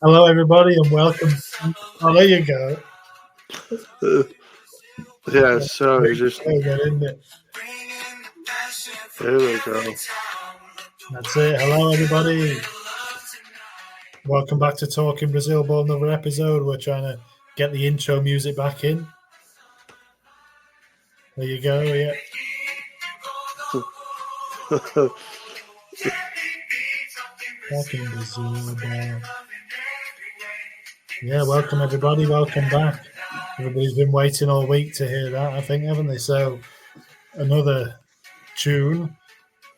Hello, everybody, and welcome. Oh, there you go. Yeah, That's so great just show, then, isn't it? here we go. That's it. Hello, everybody. Welcome back to Talking Brazil Ball. Another episode. We're trying to get the intro music back in. There you go. Yeah. Talking Brazil Ball. Yeah. Welcome, everybody. Welcome back. Everybody's been waiting all week to hear that, I think, haven't they? So, another tune.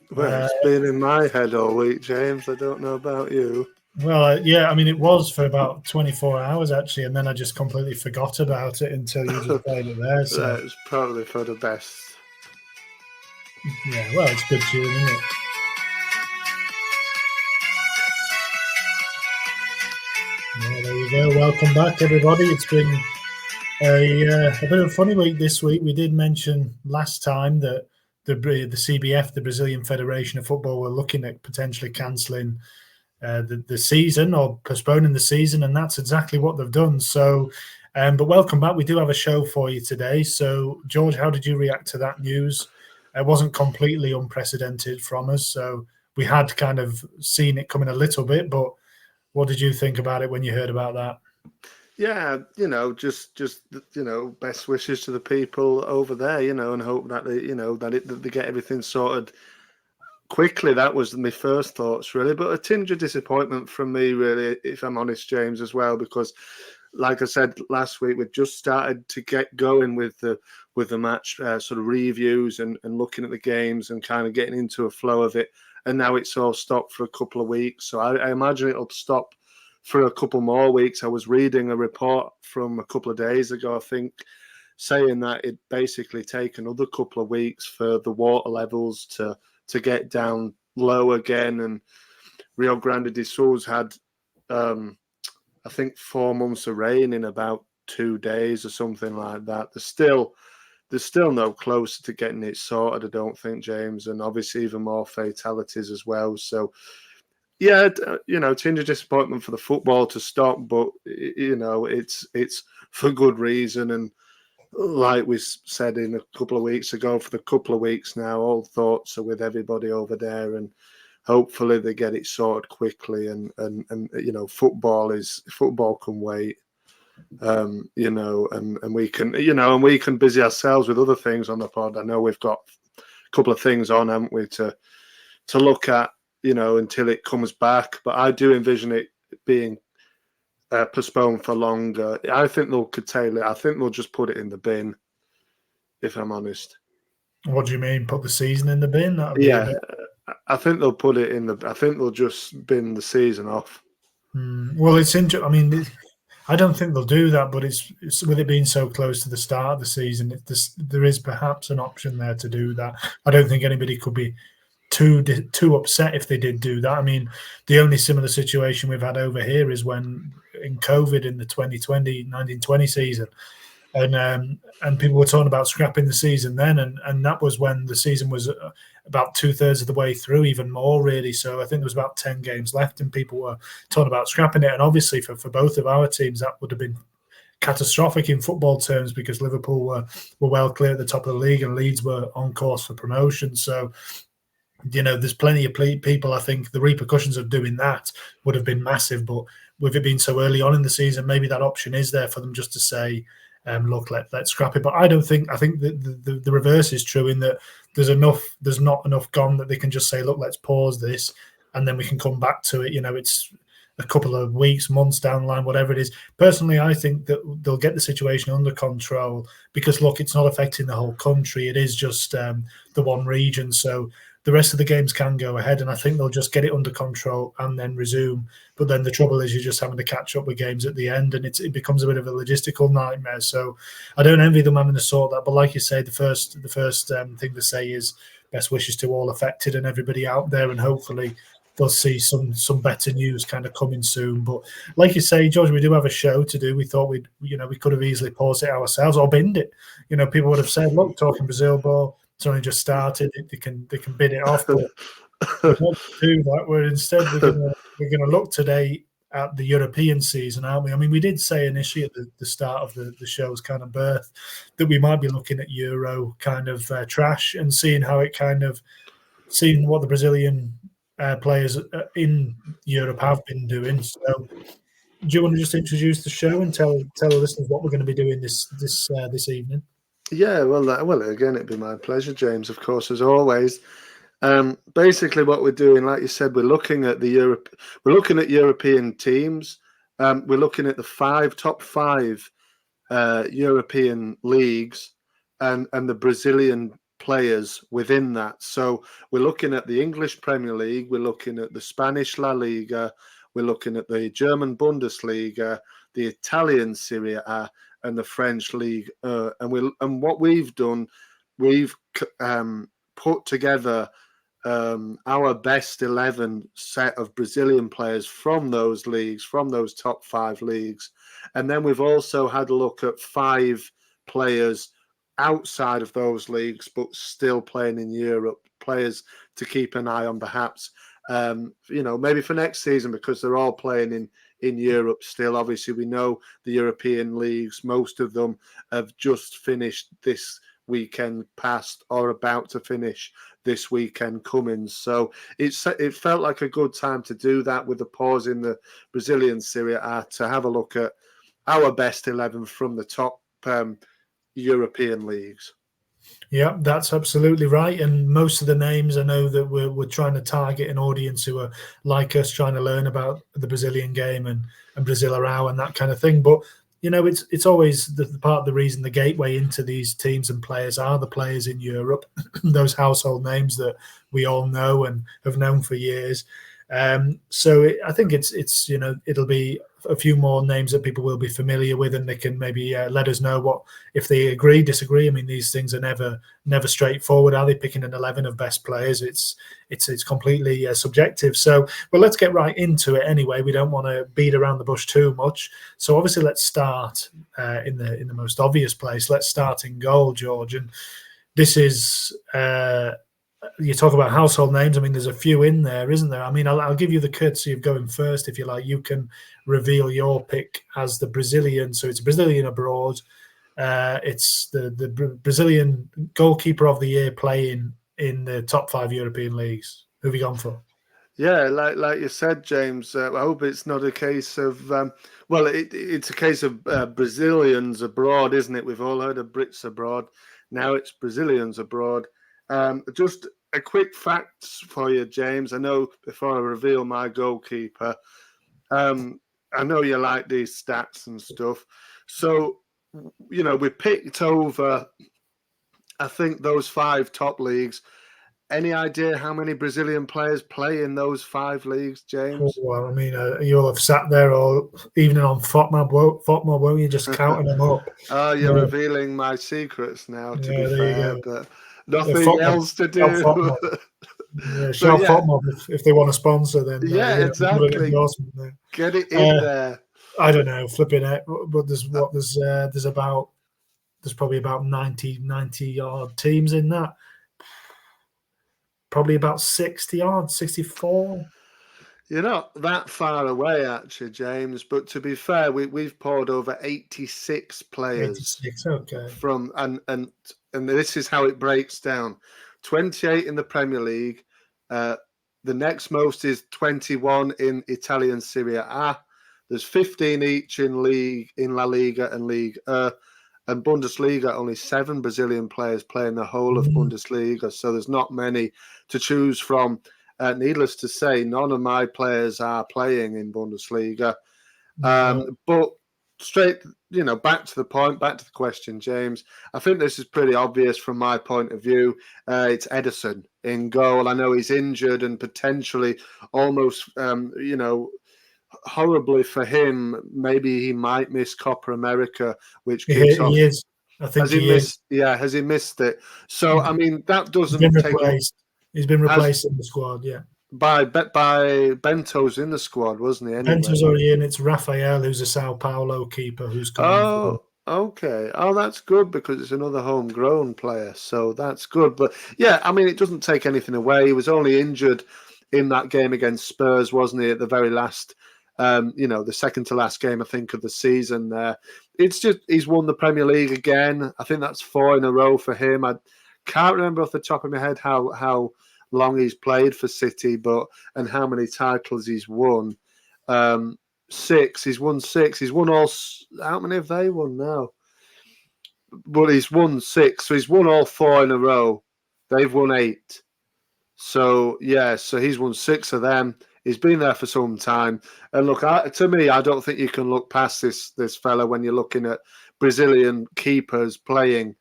Well, it's been in my head all week, James. I don't know about you. Well, yeah, I mean, it was for about 24 hours actually, and then I just completely forgot about it until you just played it there. So, That's probably for the best. yeah, well, it's good tune, isn't it? Yeah, there you go. Welcome back, everybody. It's been a bit of a funny week this week. We did mention last time that the CBF, the Brazilian Federation of Football, were looking at potentially cancelling the season or postponing the season, and that's exactly what they've done. So, but welcome back. We do have a show for you today. So, George, how did you react to that news? It wasn't completely unprecedented from us, so we had kind of seen it coming a little bit. But what did you think about it when you heard about that? Yeah, just best wishes to the people over there, and hope that that they get everything sorted quickly. That was my first thoughts, really, but a tinge of disappointment from me, really, if I'm honest, James, as well, because like I said last week, we've just started to get going with the match sort of reviews and looking at the games and kind of getting into a flow of it. And now it's all stopped for a couple of weeks. So I imagine it'll stop for a couple more weeks. I was reading a report from a couple of days ago, I think, saying that it'd basically take another couple of weeks for the water levels to get down low again. And Rio Grande do Sul's had I think 4 months of rain in about 2 days or something like that. There's still no closer to getting it sorted, I don't think, James, and obviously even more fatalities as well. So yeah, tinge of disappointment for the football to stop, but it's for good reason. And like we said in a couple of weeks ago, for the couple of weeks now, all thoughts are with everybody over there, and hopefully they get it sorted quickly. And football can wait. And we can busy ourselves with other things on the pod. I know we've got a couple of things on, haven't we, to look at, until it comes back. But I do envision it being postponed for longer. I think they'll curtail it. I think they'll just put it in the bin, if I'm honest. What do you mean? Put the season in the bin? That would be a Yeah, bit. I think they'll put it in the. I think they'll just bin the season off. Well, it's interesting. I mean, I don't think they'll do that, but it's with it being so close to the start of the season, there is perhaps an option there to do that. I don't think anybody could be too upset if they did do that. I mean, the only similar situation we've had over here is when in COVID in the 1920 season, and people were talking about scrapping the season then, and that was when the season was about 2/3 of the way through, even more really. So I think there was about 10 games left, and people were talking about scrapping it. And obviously for both of our teams, that would have been catastrophic in football terms because Liverpool were well clear at the top of the league and Leeds were on course for promotion. So there's plenty of people. I think the repercussions of doing that would have been massive. But with it being so early on in the season, maybe that option is there for them just to say, look, let's scrap it. But I don't think. I think the reverse is true in that there's not enough gone that they can just say, look, let's pause this, and then we can come back to it. It's a couple of weeks, months down the line, whatever it is. Personally, I think that they'll get the situation under control because, look, it's not affecting the whole country. It is just the one region. So the rest of the games can go ahead, and I think they'll just get it under control and then resume. But then the trouble is you're just having to catch up with games at the end, and it becomes a bit of a logistical nightmare. So I don't envy them having to sort that. But like you say, the first thing to say is best wishes to all affected and everybody out there, and hopefully they'll see some better news kind of coming soon. But like you say, George, we do have a show to do. We thought we could have easily paused it ourselves or binned it. People would have said, look, Talking Brazil Ball, it's only just started. They can bin it off, but we won't do that. We're instead we're gonna look today at the European season, aren't we? I mean, we did say initially at the start of the show's kind of birth that we might be looking at Euro kind of trash and seeing how it kind of seeing what the Brazilian players in Europe have been doing. So, do you want to just introduce the show and tell the listeners what we're going to be doing this evening? Yeah, well, again, it'd be my pleasure, James. Of course, as always. Basically, what we're doing, like you said, we're looking at we're looking at European teams. We're looking at the top five European leagues and the Brazilian players within that. So we're looking at the English Premier League, we're looking at the Spanish La Liga, we're looking at the German Bundesliga, the Italian Serie A, and the French League. And what we've done, we've put together our best 11 set of Brazilian players from those leagues, from those top five leagues. And then we've also had a look at 5 players outside of those leagues, but still playing in Europe, players to keep an eye on perhaps, maybe for next season, because they're all playing in Europe still. Obviously, we know the European leagues, most of them have just finished this weekend past or about to finish this weekend coming. So it felt like a good time to do that with the pause in the Brazilian Serie A, to have a look at our best 11 from the top European leagues. Yeah, that's absolutely right. And most of the names, I know that we're trying to target an audience who are like us, trying to learn about the Brazilian game and Brasileirão and that kind of thing. But it's always the part of the reason, the gateway into these teams and players are the players in Europe, those household names that we all know and have known for years. I think it's it'll be a few more names that people will be familiar with, and they can maybe let us know what, if they agree, disagree. I mean, these things are never straightforward. Are they picking an 11 of best players? It's completely subjective. So, well, let's get right into it anyway. We don't want to beat around the bush too much. So obviously, let's start in the most obvious place. Let's start in goal, George. And this is you talk about household names. I mean, there's a few in there, isn't there? I mean, I'll give you the courtesy of going first, if you like. You can reveal your pick as the Brazilian. So it's a Brazilian abroad. It's the Brazilian goalkeeper of the year playing in the top 5 European leagues. Who have you gone for? Yeah, like you said, James. I hope it's not a case of it's a case of Brazilians abroad, isn't it? We've all heard of Brits abroad. Now it's Brazilians abroad. Just a quick facts for you, James. I know before I reveal my goalkeeper, I know you like these stats and stuff. So, we picked over, I think, those 5 top leagues. Any idea how many Brazilian players play in those 5 leagues, James? Well, I mean, you'll have sat there all evening on FOTMOB, won't you, just counting them up? Oh, you're revealing my secrets now, to be there fair, you go. but nothing else to do. Yeah, shout FOTMOB if they want a sponsor, then exactly. Get it in there. I don't know, flipping it, but there's probably about 90 odd teams in that. Probably about 60 odd, 64. You're not that far away, actually, James. But to be fair, we've poured over 86 players. 86, okay. From and this is how it breaks down: 28 in the Premier League. The next most is 21 in Italian Serie A. There's 15 each in La Liga and League and Bundesliga. Only 7 Brazilian players playing the whole of Bundesliga, so there's not many to choose from. Needless to say, none of my players are playing in Bundesliga. But straight, back to the point, back to the question, James. I think this is pretty obvious from my point of view. It's Ederson in goal. I know he's injured and potentially almost, horribly for him. Maybe he might miss Copa America, which kicks off. He is. I think he is. Yeah, has he missed it? So, I mean, that doesn't take... He's been replaced in the squad, yeah. By Bento's in the squad, wasn't he? Anyway? Bento's already in. It's Rafael, who's a Sao Paulo keeper, who's coming. Oh, okay. Oh, that's good, because it's another homegrown player, so that's good. But yeah, I mean, it doesn't take anything away. He was only injured in that game against Spurs, wasn't he, at the very last The second to last game, I think, of the season there. It's just he's won the Premier League again. I think that's 4 in a row for him. I can't remember off the top of my head how long he's played for City, and how many titles he's won. 6. He's won 6. He's won all. How many have they won now? But he's won 6, so he's won all 4 in a row. They've won 8. So so he's won 6 of them. He's been there for some time. And look, to me, I don't think you can look past this fella when you're looking at Brazilian keepers playing,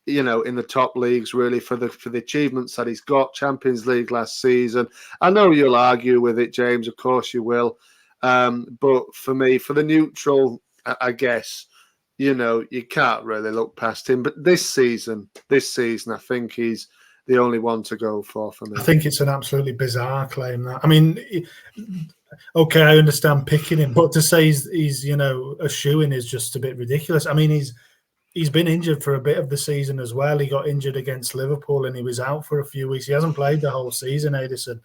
in the top leagues, really, for the achievements that he's got. Champions League last season. I know you'll argue with it, James. Of course you will. But for me, for the neutral, I guess, you can't really look past him. But this season, I think he's the only one to go for me. I think it's an absolutely bizarre claim. That, I mean, okay, I understand picking him, but to say he's a shoo-in is just a bit ridiculous. I mean, he's been injured for a bit of the season as well. He got injured against Liverpool and he was out for a few weeks. He hasn't played the whole season, Edison,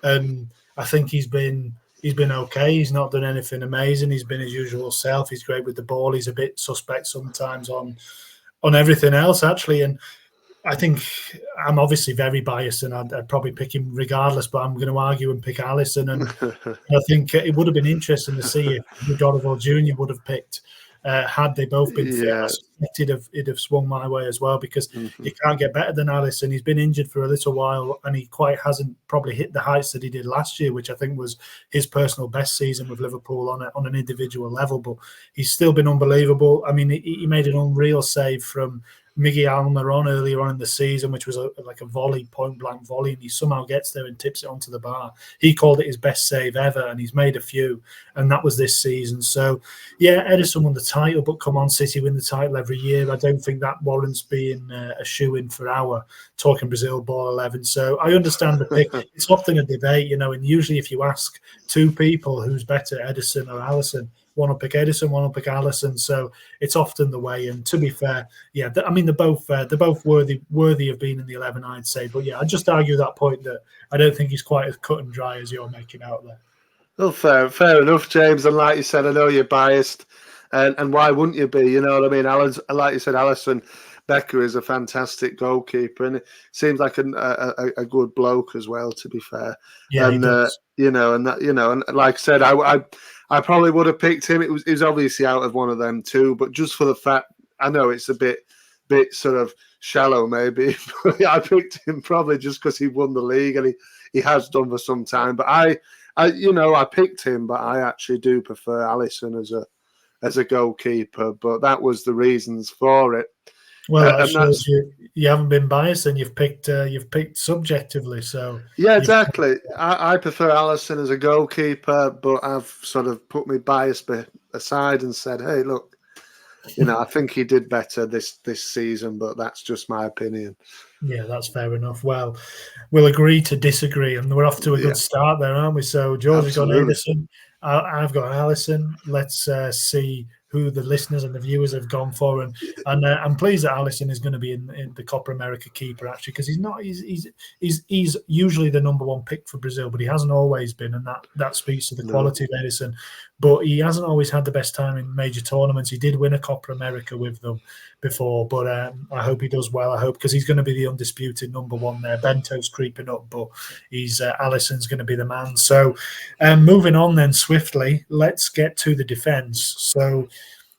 and I think he's been okay. He's not done anything amazing. He's been his usual self. He's great with the ball. He's a bit suspect sometimes on everything else, actually, and I think I'm obviously very biased and I'd probably pick him regardless, but I'm going to argue and pick Alisson. And I think it would have been interesting to see if Dorival Jr. would have picked had they both been fit. I suspect it'd have swung my way as well, because you can't get better than Alisson. He's been injured for a little while and he quite hasn't probably hit the heights that he did last year, which I think was his personal best season with Liverpool on an individual level. But he's still been unbelievable. I mean, he made an unreal save from Miguel Almiron earlier on in the season, which was like a volley, point-blank volley, and he somehow gets there and tips it onto the bar. He called it his best save ever, and he's made a few, and that was this season. So, yeah, Edison won the title, but come on, City win the title every year. I don't think that warrants being a shoo-in for our Talking Brazil Ball 11. So I understand the pick. It's often a debate, and usually if you ask two people who's better, Edison or Alisson, one will pick Edison, one will pick Alisson. So it's often the way. And to be fair, yeah, I mean, they're both worthy of being in the 11, I'd say. But yeah, I'd just argue that point that I don't think he's quite as cut and dry as you're making out there. Well, fair enough, James. And like you said, I know you're biased, and why wouldn't you be? You know what I mean? Like you said, Alisson Becker is a fantastic goalkeeper, and it seems like a good bloke as well. To be fair, yeah, and and like I said, I probably would have picked him. It was obviously out of one of them two, but just for the fact, I know it's a bit sort of shallow maybe. But I picked him probably just because he won the league and he has done for some time. But I picked him, but I actually do prefer Alisson as a goalkeeper. But that was the reasons for it. Well, that shows you haven't been biased and you've picked subjectively. So yeah, exactly. I prefer Alisson as a goalkeeper, but I've sort of put my bias aside and said, hey, look, I think he did better this season, but that's just my opinion. Yeah, that's fair enough. Well, we'll agree to disagree, and we're off to a good start there, aren't we? So George has got Edison, I've got Alisson. Let's see who the listeners and the viewers have gone for, and I'm pleased that Alisson is going to be in the Copa America keeper, actually, because he's usually the number one pick for Brazil, but he hasn't always been, and that speaks to the quality of Edison. But he hasn't always had the best time in major tournaments. He did win a Copa America with them before, but I hope he does well. I hope, because he's going to be the undisputed number one there. Bento's creeping up, but Alisson's going to be the man. So moving on then swiftly, let's get to the defence. So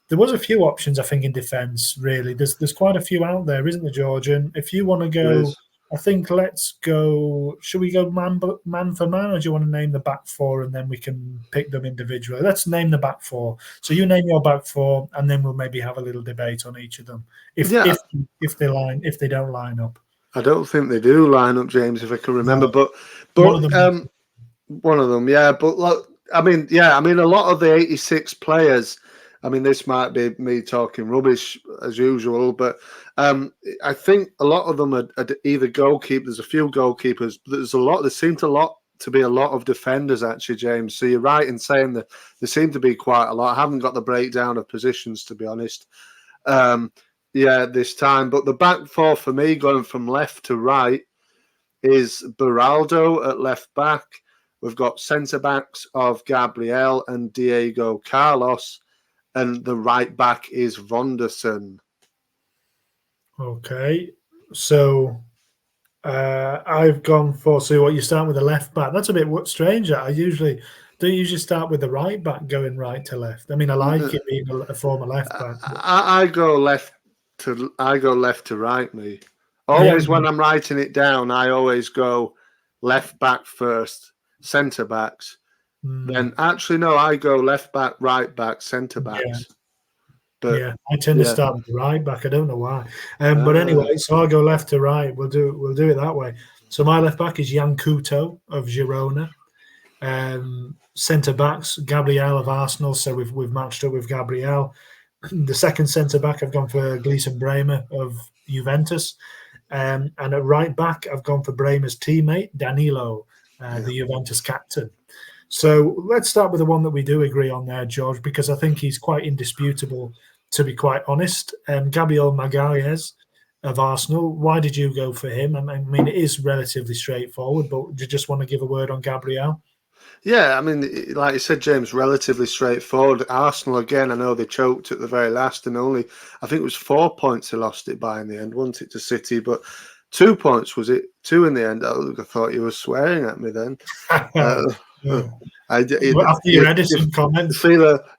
there was a few options, I think, in defence, really. There's quite a few out there, isn't there, George? And if you want to go, I think let's go, should we go man for man, or do you want to name the back four and then we can pick them individually? Let's name the back four. So you name your back four and then we'll maybe have a little debate on each of them. If they don't line up. I don't think they do line up, James, if I can remember. No. But one of them, yeah. But look, I mean, a lot of the 86 players, I mean, this might be me talking rubbish as usual, but I think a lot of them are either goalkeepers. There's a few goalkeepers, but there seem to be a lot of defenders, actually, James. So you're right in saying that there seem to be quite a lot. I haven't got the breakdown of positions, to be honest, this time. But the back four for me, going from left to right, is Beraldo at left back, we've got centre-backs of Gabriel and Diego Carlos, and the right-back is Vonderson. Okay, so I've gone for, so what, you start with the left back. That's a bit strange. Don't usually start with the right back going right to left. I mean, I like it being a former left back. I go left to right, me. Yeah, Always when I'm writing it down, I always go left back first, centre backs. Then actually no, I go left back, right back, centre backs. But yeah, I tend to start with the right back. I don't know why. But anyway, so I'll go left to right. We'll do it that way. So my left back is Jan Couto of Girona. Centre backs, Gabriel of Arsenal. So we've matched up with Gabriel. The second centre back, I've gone for Gleison Bremer of Juventus. And at right back, I've gone for Bremer's teammate, Danilo, the Juventus captain. So let's start with the one that we do agree on there, George, because I think he's quite indisputable, to be quite honest. Gabriel Magalhaes of Arsenal, why did you go for him? I mean, it is relatively straightforward, but do you just want to give a word on Gabriel? Yeah, I mean, like you said, James, relatively straightforward. Arsenal, again, I know they choked at the very last, and only, I think it was 4 points they lost it by in the end, wasn't it, to City? But 2 points, was it? 2 in the end. I thought you were swearing at me then. After your Edison comment,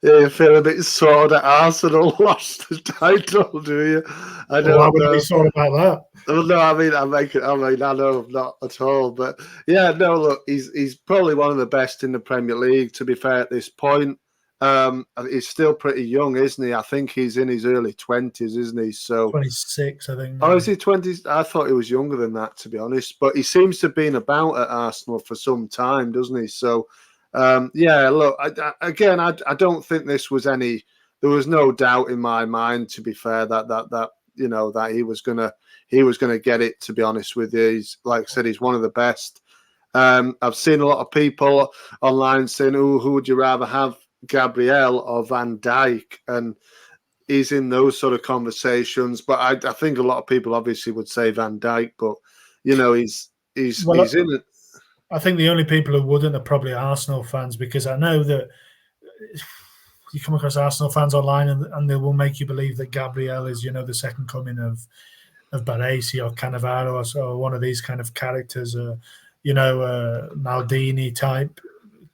you feel a bit sore that Arsenal lost the title, do you? I don't why would know. I be sore about that? Well, no, I mean, I know not at all, but yeah, no. Look, he's probably one of the best in the Premier League. To be fair, at this point, he's still pretty young, isn't he? I think he's in his early 20s, isn't he? So 26, I think. Oh, is he 20s? I thought he was younger than that, to be honest. But he seems to have been about at Arsenal for some time, doesn't he? So, yeah. Look, I don't think this was any. There was no doubt in my mind, to be fair, that you know that he was gonna get it. To be honest with you, he's, like I said, he's one of the best. I've seen a lot of people online saying, "Oh, who would you rather have, Gabriel or Van Dijk?" And he's in those sort of conversations. But I think a lot of people obviously would say Van Dijk, but you know, he's in it. I think the only people who wouldn't are probably Arsenal fans, because I know that you come across Arsenal fans online and they will make you believe that Gabriel is, you know, the second coming of Baresi or Cannavaro or one of these kind of characters, you know, Maldini type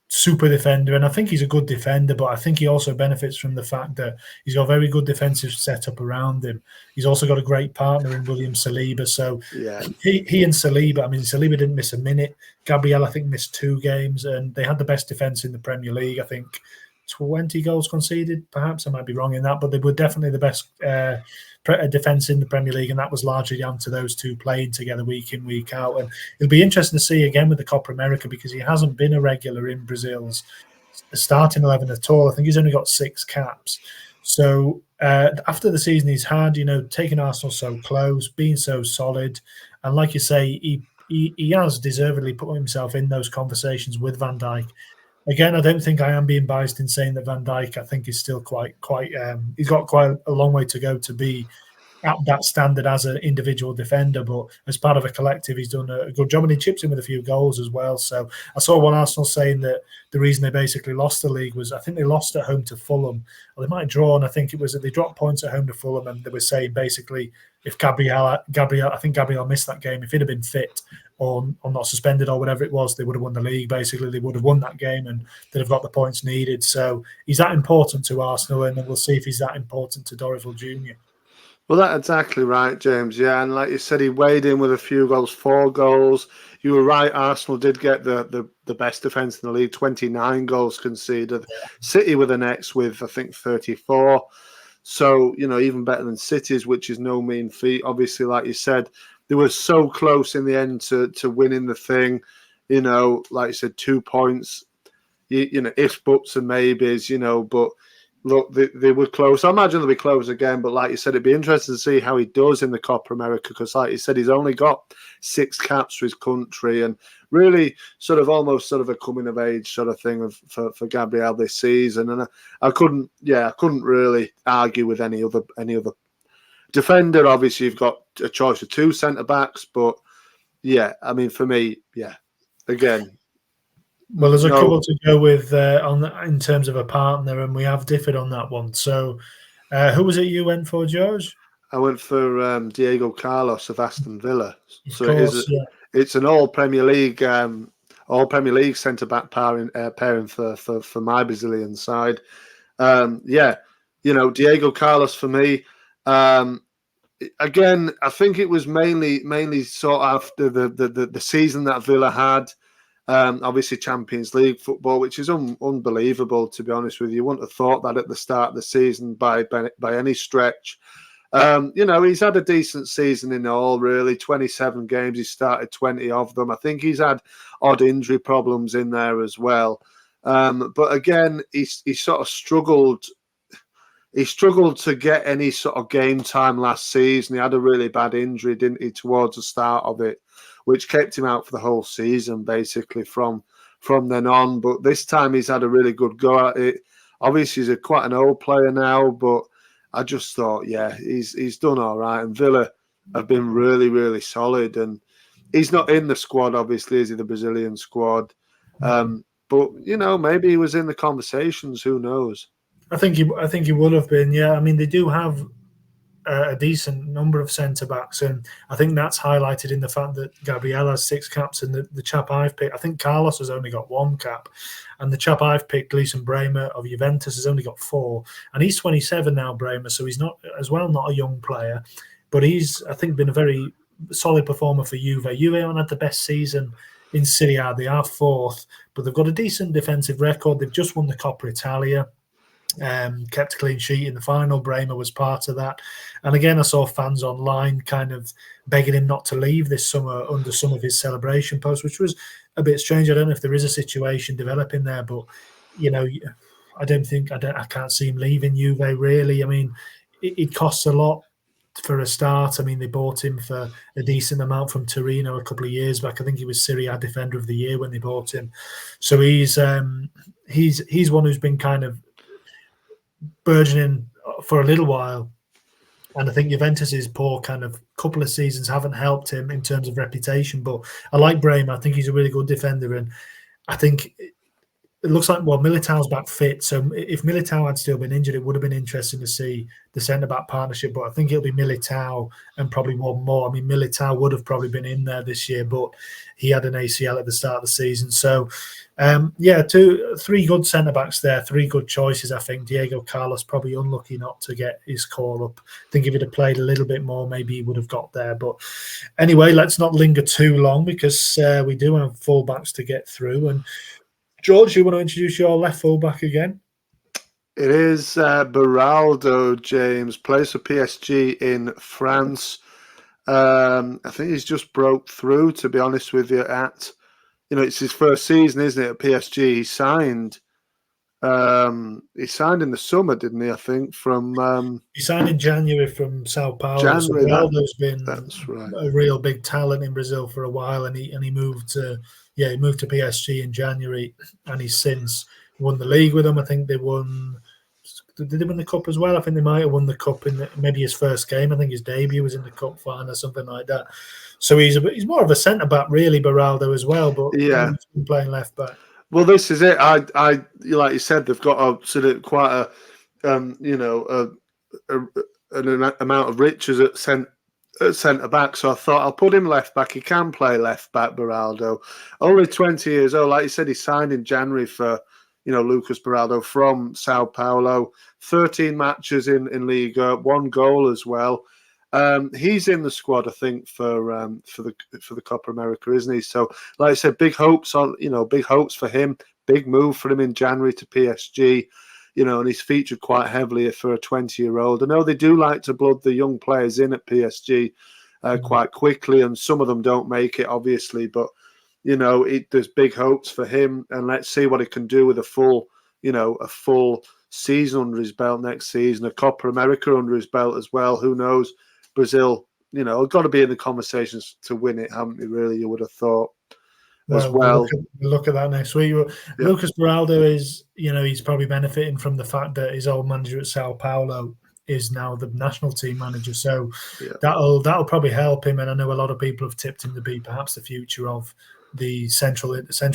super defender. And I think he's a good defender, but I think he also benefits from the fact that he's got a very good defensive setup around him. He's also got a great partner in William Saliba. So yeah, he and Saliba, I mean, Saliba didn't miss a minute. Gabriel, I think, missed 2 games, and they had the best defense in the Premier League. I think 20 goals conceded, perhaps. I might be wrong in that, but they were definitely the best defence in the Premier League, and that was largely down to those two playing together week in, week out. And it'll be interesting to see again with the Copa America, because he hasn't been a regular in Brazil's starting 11 at all. I think he's only got 6 caps. So after the season he's had, you know, taking Arsenal so close, being so solid, and like you say, he has deservedly put himself in those conversations with Van Dijk. Again, I don't think I am being biased in saying that Van Dijk, I think, is still quite. He's got quite a long way to go to be at that standard as an individual defender. But as part of a collective, he's done a good job, and he chips in with a few goals as well. So I saw one Arsenal saying that the reason they basically lost the league was, I think they lost at home to Fulham, or they might have drawn. I think it was that they dropped points at home to Fulham, and they were saying basically if Gabriel, I think Gabriel missed that game. If he'd have been fit or not suspended or whatever it was, they would have won the league. Basically, they would have won that game and they'd have got the points needed. So he's that important to Arsenal, and we'll see if he's that important to Dorival Jr. Well, that's exactly right, James. Yeah, and like you said, he weighed in with a few goals, 4 goals. You were right. Arsenal did get the best defence in the league, 29 goals conceded. Yeah. City were the next with, I think, 34. So, you know, even better than City's, which is no mean feat. Obviously, like you said, they were so close in the end to winning the thing. You know, like you said, 2 points. You know, ifs, buts, and maybes. You know, but look, they were close. I imagine they'll be close again. But like you said, it'd be interesting to see how he does in the Copa America, because, like you said, he's only got 6 caps for his country, and really sort of almost sort of a coming of age sort of thing for Gabriel this season. And I couldn't really argue with any other defender. Obviously, you've got a choice of 2 centre backs, but yeah, I mean, for me, yeah, again, Well, there's a No, couple to go with in terms of a partner, and we have differed on that one. So, who was it you went for, George? I went for Diego Carlos of Aston Villa. Of So it is course, yeah. it's an all Premier League centre back pairing for my Brazilian side. Yeah, Diego Carlos for me. Again, I think it was mainly sort of after the season that Villa had. Obviously, Champions League football, which is unbelievable, to be honest with you. You wouldn't have thought that at the start of the season by any stretch. He's had a decent season in all, really. 27 games, he started 20 of them. I think he's had odd injury problems in there as well. But again, he sort of struggled. He struggled to get any sort of game time last season. He had a really bad injury, didn't he, towards the start of it, which kept him out for the whole season, basically, from then on. But this time he's had a really good go at it. Obviously, he's quite an old player now, but I just thought, yeah, he's done all right. And Villa have been really, really solid. And he's not in the squad, obviously, is he, the Brazilian squad? But, maybe he was in the conversations. Who knows? I think he would have been. Yeah, I mean, they do have a decent number of centre backs, and I think that's highlighted in the fact that Gabriel has 6 caps, and the chap I've picked, I think Carlos has only got 1 cap, and the chap I've picked, Gleison Bremer of Juventus, has only got 4, and he's 27 now, Bremer, so he's not a young player, but he's, I think, been a very solid performer for Juve. Juve haven't had the best season in Serie A. They are 4th, but they've got a decent defensive record. They've just won the Coppa Italia. Kept a clean sheet in the final. Bremer was part of that. And again, I saw fans online kind of begging him not to leave this summer under some of his celebration posts, which was a bit strange. I don't know if there is a situation developing there, but, I can't see him leaving Juve, really. I mean, it costs a lot for a start. I mean, they bought him for a decent amount from Torino a couple of years back. I think he was Serie A Defender of the Year when they bought him. So he's one who's been kind of burgeoning for a little while, and I think Juventus's poor kind of couple of seasons haven't helped him in terms of reputation. But I like Bremer. I think he's a really good defender, and I think it looks like, Militao's back fit. So if Militao had still been injured, it would have been interesting to see the centre-back partnership. But I think it'll be Militao and probably one more. I mean, Militao would have probably been in there this year, but he had an ACL at the start of the season. So, 3 good centre-backs there, 3 good choices, I think. Diego Carlos probably unlucky not to get his call up. I think if he'd have played a little bit more, maybe he would have got there. But anyway, let's not linger too long, because we do have full-backs to get through. And George, you want to introduce your left full-back again? It is Beraldo, James, plays for PSG in France. I think he's just broke through, to be honest with you, it's his first season, isn't it, at PSG? He signed in the summer, didn't he, I think, from... he signed in January from Sao Paulo. January, so Beraldo's been that's right. A real big talent in Brazil for a while, and he moved to PSG in January, and he's since won the league with them. I think they won... Did they win the cup as well? I think they might have won the cup in maybe his first game. I think his debut was in the cup final or something like that. So he's more of a centre back, really, Beraldo as well. But yeah, he's been playing left back. Well, this is it. I like you said, they've got a sort of quite an amount of riches at centre back. So I thought I'll put him left back. He can play left back, Beraldo. Only 20 years old. Like you said, he signed in January for Lucas Beraldo from Sao Paulo. 13 matches in Liga, 1 goal as well. He's in the squad, I think, for the Copa America, isn't he? So, like I said, big hopes for him. Big move for him in January to PSG. And he's featured quite heavily for a 20-year-old. I know they do like to blood the young players in at PSG quite quickly, and some of them don't make it, obviously. But there's big hopes for him, and let's see what he can do with a full season under his belt next season, a Copa America under his belt as well. Who knows? Brazil, got to be in the conversations to win it, haven't they? Really, you would have thought. As well, we'll look at that next week. Yeah. Lucas Beraldo is, he's probably benefiting from the fact that his old manager at Sao Paulo is now the national team manager. So that'll probably help him. And I know a lot of people have tipped him to be perhaps the future of the central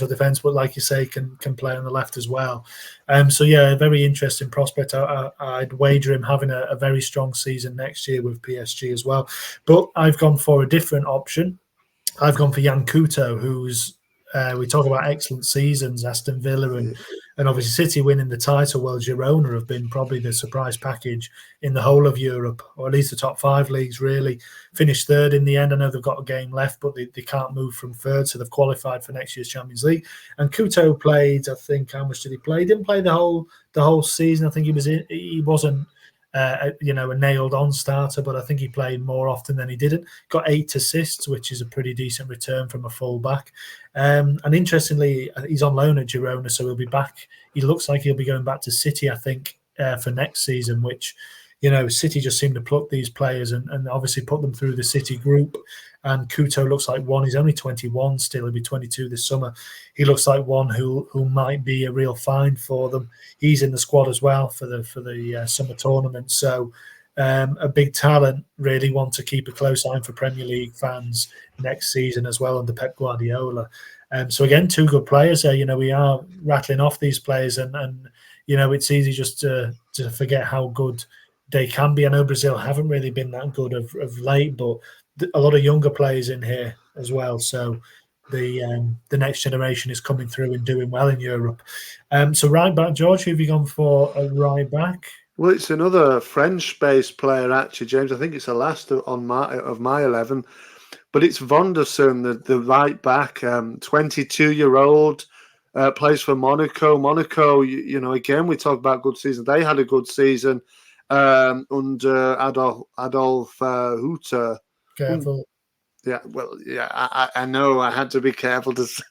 defence, but like you say, can play on the left as well. So yeah, a very interesting prospect. I'd wager him having a very strong season next year with PSG as well. But I've gone for a different option. I've gone for Jan Couto, who's we talk about excellent seasons, Aston Villa and obviously City winning the title. Well, Girona have been probably the surprise package in the whole of Europe, or at least the top 5 leagues, really. Finished third in the end. I know they've got a game left, but they can't move from third, so they've qualified for next year's Champions League. And Couto played, I think, how much did he play? He didn't play the whole season. I think he wasn't a nailed-on starter, but I think he played more often than he didn't. Got 8 assists, which is a pretty decent return from a full-back. And interestingly, he's on loan at Girona, so he'll be back. He looks like he'll be going back to City, I think, for next season, which, City just seem to pluck these players and obviously put them through the City group. And Couto looks like one. He's only 21 still. He'll be 22 this summer. He looks like one who might be a real find for them. He's in the squad as well for the summer tournament. So a big talent, really one to keep a close eye for Premier League fans next season as well under Pep Guardiola. So again, 2 good players there. We are rattling off these players and it's easy just to forget how good they can be. I know Brazil haven't really been that good of late, but a lot of younger players in here as well. So the next generation is coming through and doing well in Europe. So right back, George, who have you gone for a right back? Well, it's another French-based player, actually, James. I think it's the last of my 11. But it's Vonderson, the right back, 22-year-old, plays for Monaco. Monaco, again, we talk about good season. They had a good season under Adolf Hutter. Careful. Yeah, well, yeah, I know I had to be careful to say.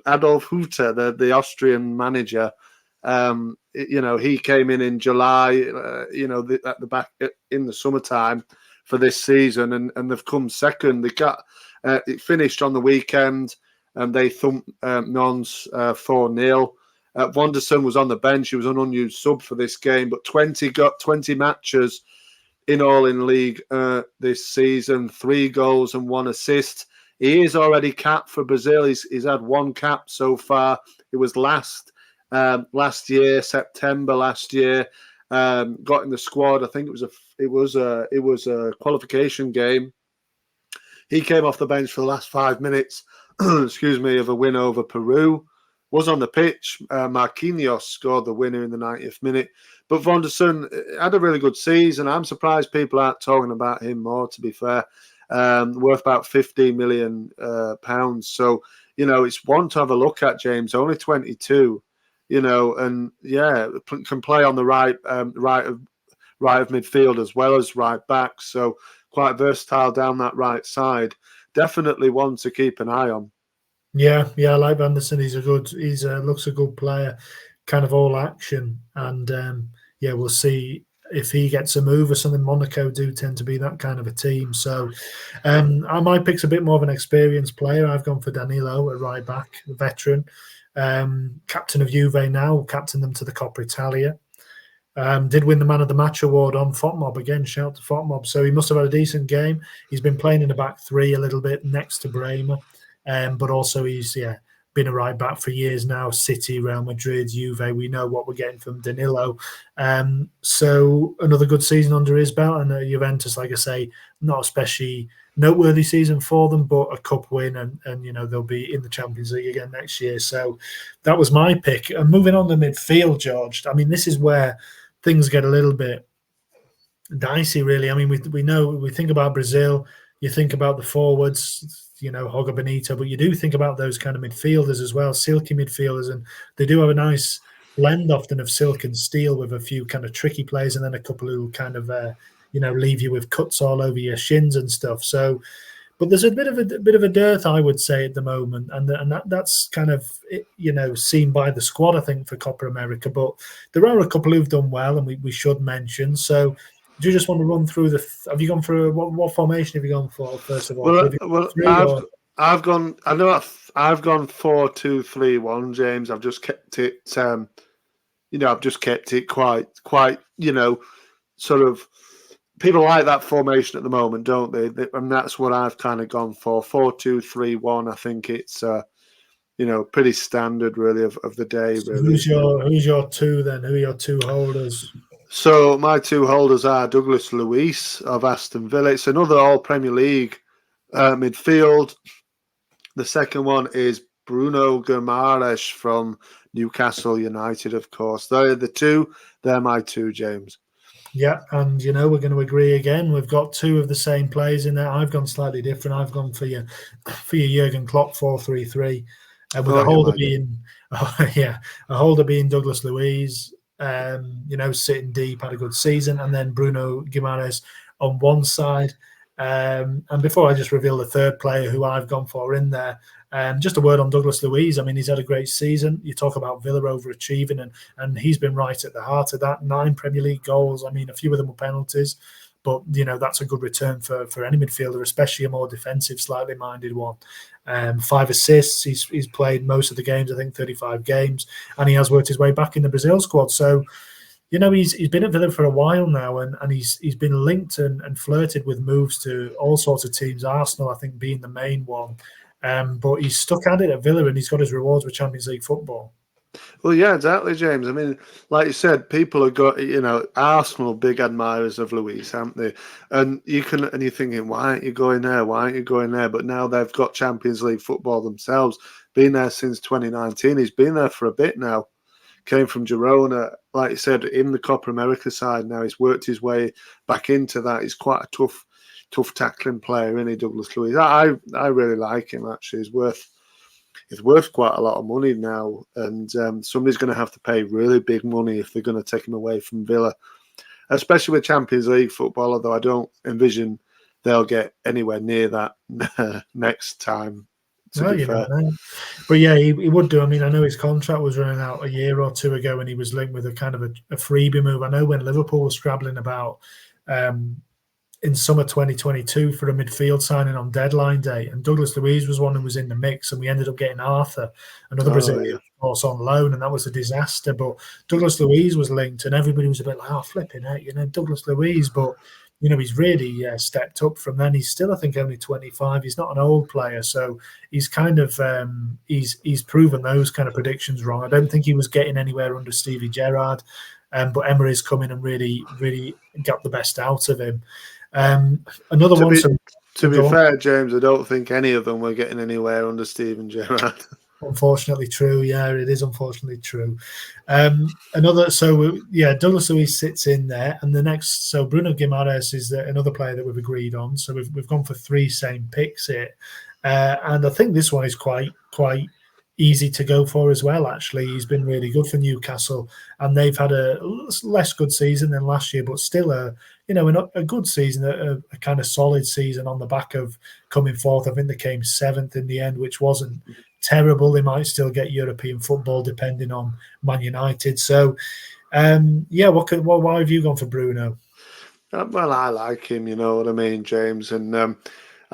Adolf Hutter, the Austrian manager. He came in July, at the back in the summertime for this season, and they've come second. They got it finished on the weekend, and they thumped Nons 4-0. Vonderson was on the bench. He was an unused sub for this game, but 20 matches in all in league this season, 3 goals and 1 assist. He is already capped for Brazil. He's had 1 cap so far. It was last year, September last year. Got in the squad. I think it was a qualification game. He came off the bench for the last 5 minutes. Excuse me, of a win over Peru. Was on the pitch. Marquinhos scored the winner in the 90th minute. But Vonderson had a really good season. I'm surprised people aren't talking about him more, to be fair. Worth about £15 million. So, it's one to have a look at, James. Only 22, and yeah, can play on the right of midfield as well as right back. So quite versatile down that right side. Definitely one to keep an eye on. Yeah, I like Anderson. He's looks a good player, kind of all action, and we'll see if he gets a move or something. Monaco do tend to be that kind of a team. So my pick's a bit more of an experienced player. I've gone for Danilo, a right back, a veteran, captain of Juve now, captained them to the Coppa Italia. Did win the Man of the Match award on FOTMOB again. Shout out to FOTMOB. So he must have had a decent game. He's been playing in the back 3 a little bit next to Bremer. But also he's been a right back for years now. City, Real Madrid, Juve. We know what we're getting from Danilo. So another good season under his belt. And Juventus, like I say, not especially noteworthy season for them, but a cup win, and they'll be in the Champions League again next year. So that was my pick. And moving on to midfield, George. I mean, this is where things get a little bit dicey, really. I mean, we think about Brazil. You think about the forwards, Hoga Benito, but you do think about those kind of midfielders as well, silky midfielders, and they do have a nice blend often of silk and steel with a few kind of tricky players and then a couple who kind of, leave you with cuts all over your shins and stuff. So, but there's a bit of a dearth, I would say, at the moment, and that's kind of, seen by the squad, I think, for Copa America. But there are a couple who've done well, and we should mention. So, do you just want to run through have you gone for what formation have you gone for first of all? I've gone 4-2-3-1, James. I've just kept it quite, sort of people like that formation at the moment, don't they? And that's what I've kind of gone for. 4-2-3-1. I think it's pretty standard really of the day. So Really. who's your two then? Who are your two holders? So my two holders are Douglas Luiz of Aston Villa. It's another All Premier League midfield. The second one is Bruno Guimaraes from Newcastle United, of course. They're the two. They're my two, James. Yeah, and we're going to agree again. We've got two of the same players in there. I've gone slightly different. I've gone for your Jurgen Klopp 4-3-3, with a holder being a holder being Douglas Luiz. Sitting deep, had a good season, and then Bruno Guimaraes on one side. And before I just reveal the third player who I've gone for in there, just a word on Douglas Luiz. I mean, he's had a great season. You talk about Villa overachieving, and he's been right at the heart of that. 9 Premier League goals. I mean, a few of them were penalties, but that's a good return for any midfielder, especially a more defensive, slightly minded one. 5 assists. He's played most of the games. I think 35 games, and he has worked his way back in the Brazil squad. So. He's been at Villa for a while now, and he's been linked and flirted with moves to all sorts of teams. Arsenal, I think, being the main one. But he's stuck at it at Villa, and he's got his rewards with Champions League football. Well, yeah, exactly, James. I mean, like you said, people have got, Arsenal big admirers of Luiz, haven't they? And you're thinking, why aren't you going there? Why aren't you going there? But now they've got Champions League football themselves. Been there since 2019. He's been there for a bit now. Came from Girona, like you said, in the Copa America side now. He's worked his way back into that. He's quite a tough tackling player, isn't he, Douglas Luiz? I really like him, actually. He's worth quite a lot of money now, and somebody's going to have to pay really big money if they're going to take him away from Villa, especially with Champions League football, although I don't envision they'll get anywhere near that next time. Well, but yeah, he would do. I mean, I know his contract was running out a year or two ago, and he was linked with a kind of a freebie move. I know when Liverpool was scrabbling about in summer 2022 for a midfield signing on deadline day, and Douglas Luiz was one who was in the mix, and we ended up getting Arthur, another Brazilian, of course, on loan, and that was a disaster. But Douglas Luiz was linked, and everybody was a bit like, "Oh, flipping out, Douglas Luiz," but. He's really stepped up from then. He's still, I think, only 25. He's not an old player, so he's kind of he's proven those kind of predictions wrong. I don't think he was getting anywhere under Stevie Gerrard, but Emery's come in and really got the best out of him. Another one. To be fair, James, I don't think any of them were getting anywhere under Steven Gerrard. Unfortunately true. Yeah, it is unfortunately true. Douglas Luiz sits in there, and the next, so Bruno Guimaraes is another player that we've agreed on. So we've gone for 3 same picks here, and I think this one is quite easy to go for as well. Actually, he's been really good for Newcastle, and they've had a less good season than last year, but still a good season, a kind of solid season on the back of coming fourth. I think they came 7th in the end, which wasn't terrible. They might still get European football depending on Man United. So, why have you gone for Bruno? Well, I like him, you know what I mean, James, and I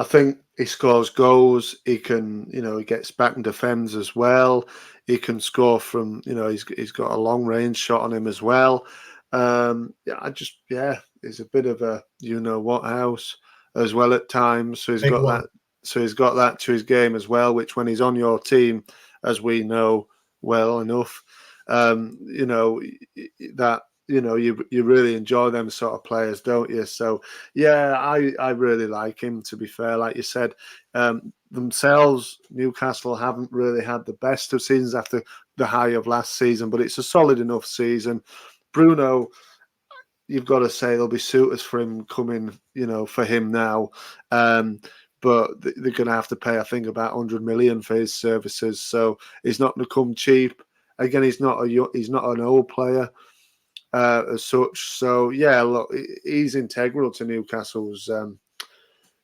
think he scores goals. He can, he gets back and defends as well. He can score from, he's got a long range shot on him as well. He's a bit of a what house as well at times. So he's got that. So he's got that to his game as well, which when he's on your team, as we know well enough, you really enjoy them sort of players, don't you? So yeah, I really like him, to be fair. Like you said, themselves, Newcastle haven't really had the best of seasons after the high of last season, but it's a solid enough season. Bruno, you've got to say there'll be suitors for him coming, for him now. But they're going to have to pay, I think, about 100 million for his services. So he's not going to come cheap. Again, he's not an old player as such. So yeah, look, he's integral to Newcastle's,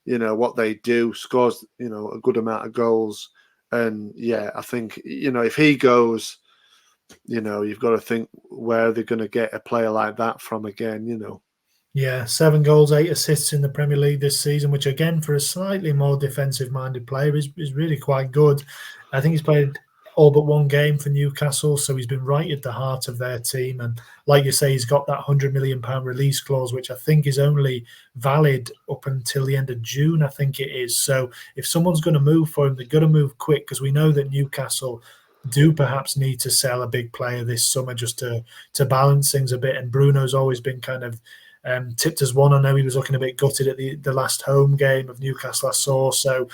what they do. Scores, a good amount of goals, and yeah, I think if he goes, you've got to think where they're going to get a player like that from again. Yeah, 7 goals, 8 assists in the Premier League this season, which again, for a slightly more defensive-minded player, is really quite good. I think he's played all but one game for Newcastle, so he's been right at the heart of their team. And like you say, he's got that £100 million release clause, which I think is only valid up until the end of June, I think it is. So if someone's going to move for him, they're going to move quick, because we know that Newcastle do perhaps need to sell a big player this summer just to balance things a bit. And Bruno's always been kind of tipped as one. I know he was looking a bit gutted at the last home game of Newcastle I saw. So,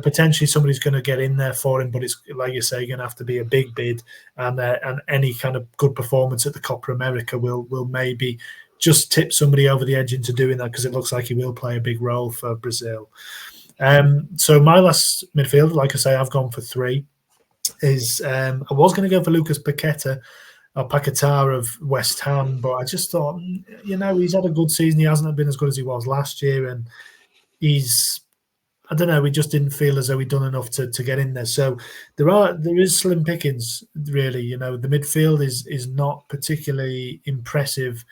potentially somebody's going to get in there for him, but it's like you say, going to have to be a big bid, and any kind of good performance at the Copa America will maybe just tip somebody over the edge into doing that, because it looks like he will play a big role for Brazil. So my last midfielder, like I say, I've gone for three. Is I was going to go for Lucas Paqueta or Paquetá of West Ham, but I just thought, he's had a good season. He hasn't been as good as he was last year, and I don't know, we just didn't feel as though we'd done enough to get in there. So there is slim pickings, really. The midfield is not particularly impressive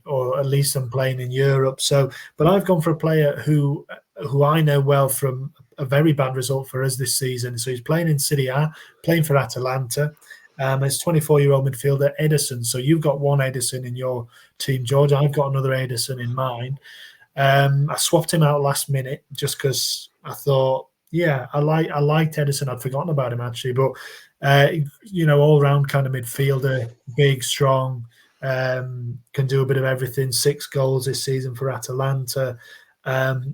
or at least I'm playing in Europe. So, but I've gone for a player who I know well from a very bad result for us this season. So he's playing in Serie A, playing for Atalanta. It's 24-year-old midfielder Ederson. So you've got one Ederson in your team, George. I've got another Ederson in mine. I swapped him out last minute just because I thought, I liked Ederson. I'd forgotten about him actually, but all round kind of midfielder, big, strong, can do a bit of everything. 6 goals this season for Atalanta.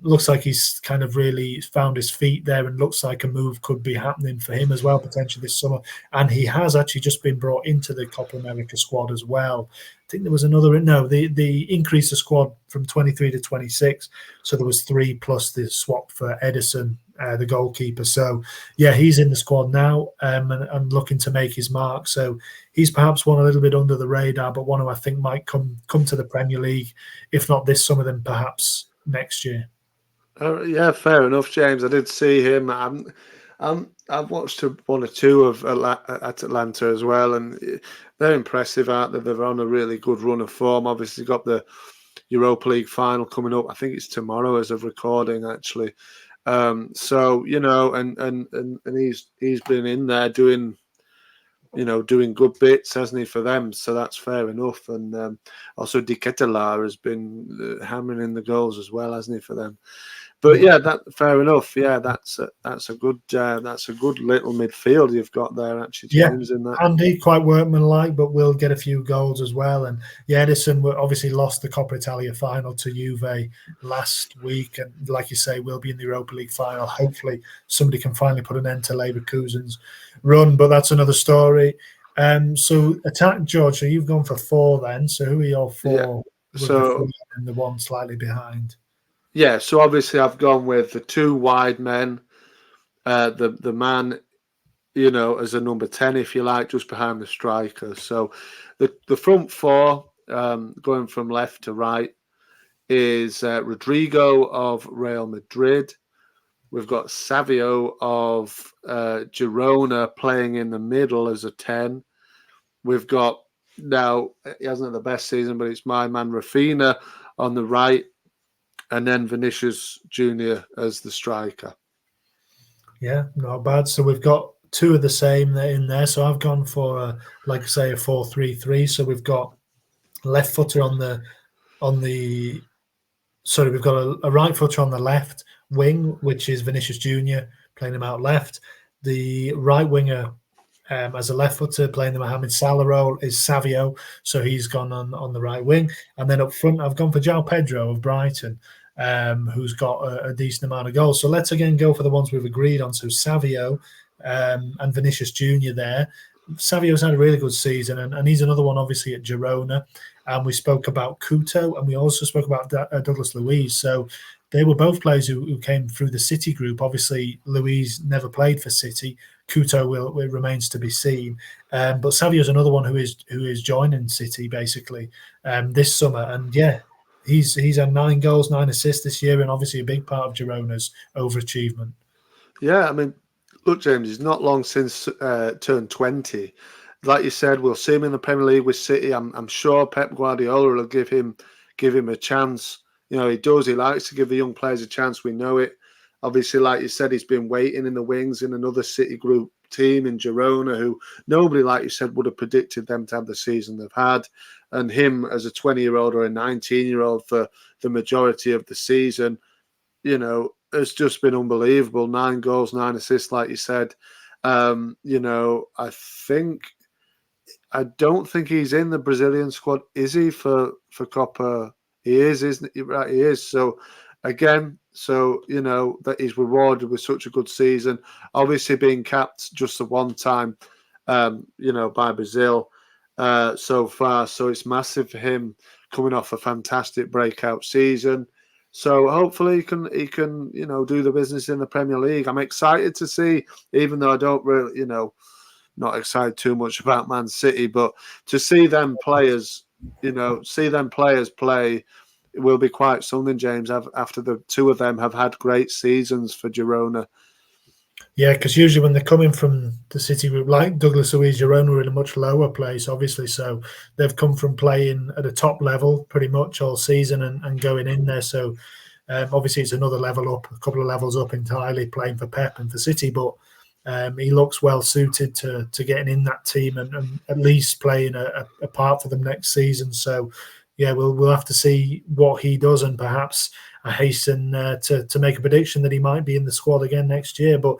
Looks like he's kind of really found his feet there, and looks like a move could be happening for him as well, potentially this summer. And he has actually just been brought into the Copa America squad as well. I think there was they increased the squad from 23 to 26. So there was 3 plus the swap for Ederson, the goalkeeper. So he's in the squad now, and looking to make his mark. So he's perhaps one a little bit under the radar, but one who I think might come to the Premier League, if not this summer, then perhaps next year. Fair enough, James. I did see him. I've watched one or two at Atlanta as well, and they're impressive, aren't they? They're on a really good run of form. Obviously, got the Europa League final coming up. I think it's tomorrow as of recording, actually. So and he's been in there doing good bits, hasn't he, for them? So that's fair enough. And also De Ketelaere has been hammering in the goals as well, hasn't he, for them? But that fair enough. Yeah, that's a good little midfield you've got there, actually, James. In that, Andy, quite workmanlike, but will get a few goals as well. And Ederson obviously lost the Coppa Italia final to Juve last week, and like you say, will be in the Europa League final. Hopefully, somebody can finally put an end to Leverkusen's run, but that's another story. So attack, George. So you've gone for 4 then. So who are your 4? Yeah. So and the one slightly behind. Yeah, so obviously I've gone with the 2 wide men, the man, as a number 10, if you like, just behind the striker. So the front 4, going from left to right, is Rodrigo of Real Madrid. We've got Savio of Girona playing in the middle as a 10. We've got, now, he hasn't had the best season, but it's my man Rafinha on the right, and then Vinicius Junior as the striker. Yeah, not bad. So we've got 2 of the same in there. So I've gone for, like I say, a 4-3-3. So we've got left footer we've got a right footer on the left wing, which is Vinicius Junior, playing him out left. The right winger, as a left footer, playing the Mohamed Salah role, is Savio. So he's gone on the right wing. And then up front, I've gone for João Pedro of Brighton, who's got a decent amount of goals. So let's again go for the ones we've agreed on. So Savio and Vinicius Junior there. Savio's had a really good season, and he's another one, obviously, at Girona. And we spoke about Couto, and we also spoke about Douglas Luiz. So they were both players who came through the City group. Obviously, Luiz never played for City. Couto remains to be seen. But Savio's another one who is joining City, basically, this summer. And he's had 9 goals, 9 assists this year, and obviously a big part of Girona's overachievement. Yeah, I mean, look, James, he's not long since turned 20. Like you said, we'll see him in the Premier League with City. I'm sure Pep Guardiola will give him a chance. He does. He likes to give the young players a chance. We know it. Obviously, like you said, he's been waiting in the wings in another City Group team in Girona, who nobody, like you said, would have predicted them to have the season they've had. And him as a 20-year-old or a 19-year-old for the majority of the season, it's just been unbelievable. 9 goals, 9 assists, like you said. I don't think he's in the Brazilian squad, is he, for Copa? He is, isn't he? Right, he is. So, again, that he's rewarded with such a good season. Obviously, being capped just the one time, by Brazil so far. So it's massive for him coming off a fantastic breakout season. So hopefully he can do the business in the Premier League. I'm excited to see, even though I don't really, not excited too much about Man City, but to see them players, play, it will be quite something, James, after the two of them have had great seasons for Girona. Yeah, because usually when they're coming from the City group, like Douglas Luiz, Girona were in a much lower place, obviously. So they've come from playing at a top level pretty much all season and going in there. So obviously it's another level up, a couple of levels up entirely, playing for Pep and for City. But he looks well suited to getting in that team and at least playing a part for them next season. So yeah, we'll have to see what he does, and perhaps I hasten to make a prediction that he might be in the squad again next year. But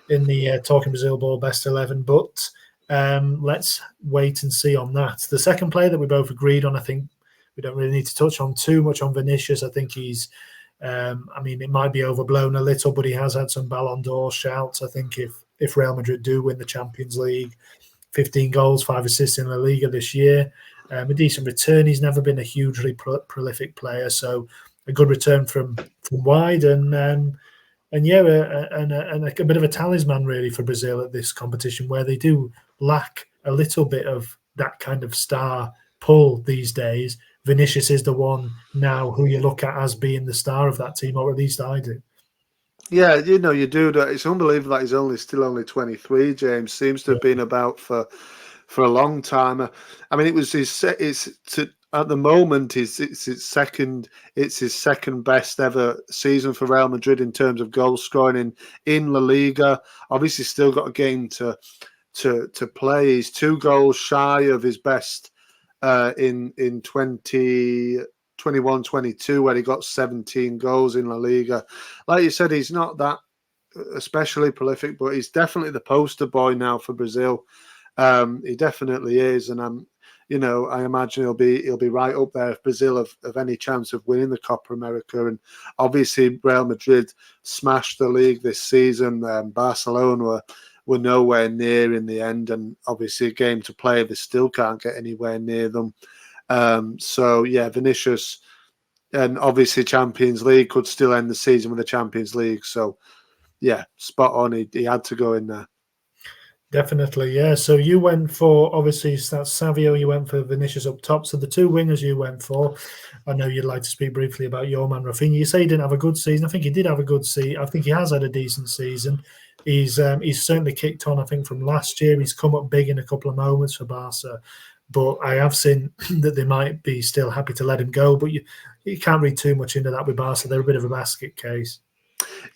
in the Talking Brazil Ball Best 11, but let's wait and see on that. The second player that we both agreed on, I think we don't really need to touch on too much on Vinicius. I think he's, it might be overblown a little, but he has had some Ballon d'Or shouts. I think if Real Madrid do win the Champions League, 15 goals, 5 assists in La Liga this year, a decent return. He's never been a hugely prolific player, so a good return from wide, and a bit of a talisman really for Brazil at this competition, where they do lack a little bit of that kind of star pull these days. Vinicius is the one now who you look at as being the star of that team, or at least I do. Yeah, you do. It's unbelievable that he's still only 23. James seems to have been about for a long time. It was at the moment it's his second best ever season for Real Madrid in terms of goal scoring in La Liga. Obviously, still got a game to play. He's 2 goals shy of his best in 2021-22, where he got 17 goals in La Liga. Like you said, he's not that especially prolific, but he's definitely the poster boy now for Brazil. He definitely is, and I imagine he'll be right up there if Brazil have any chance of winning the Copa America. And obviously, Real Madrid smashed the league this season. Barcelona were nowhere near in the end, and obviously a game to play, they still can't get anywhere near them. So yeah, Vinicius, and obviously Champions League could still end the season with the Champions League. So yeah, spot on. He had to go in there. Definitely, yeah. So you went for, obviously, that's Savio, you went for Vinicius up top. So the 2 wingers you went for, I know you'd like to speak briefly about your man, Rafinha. You say he didn't have a good season. I think he did have a good season. I think he has had a decent season. He's certainly kicked on, I think, from last year. He's come up big in a couple of moments for Barca. But I have seen that they might be still happy to let him go. But you can't read too much into that with Barca. They're a bit of a basket case.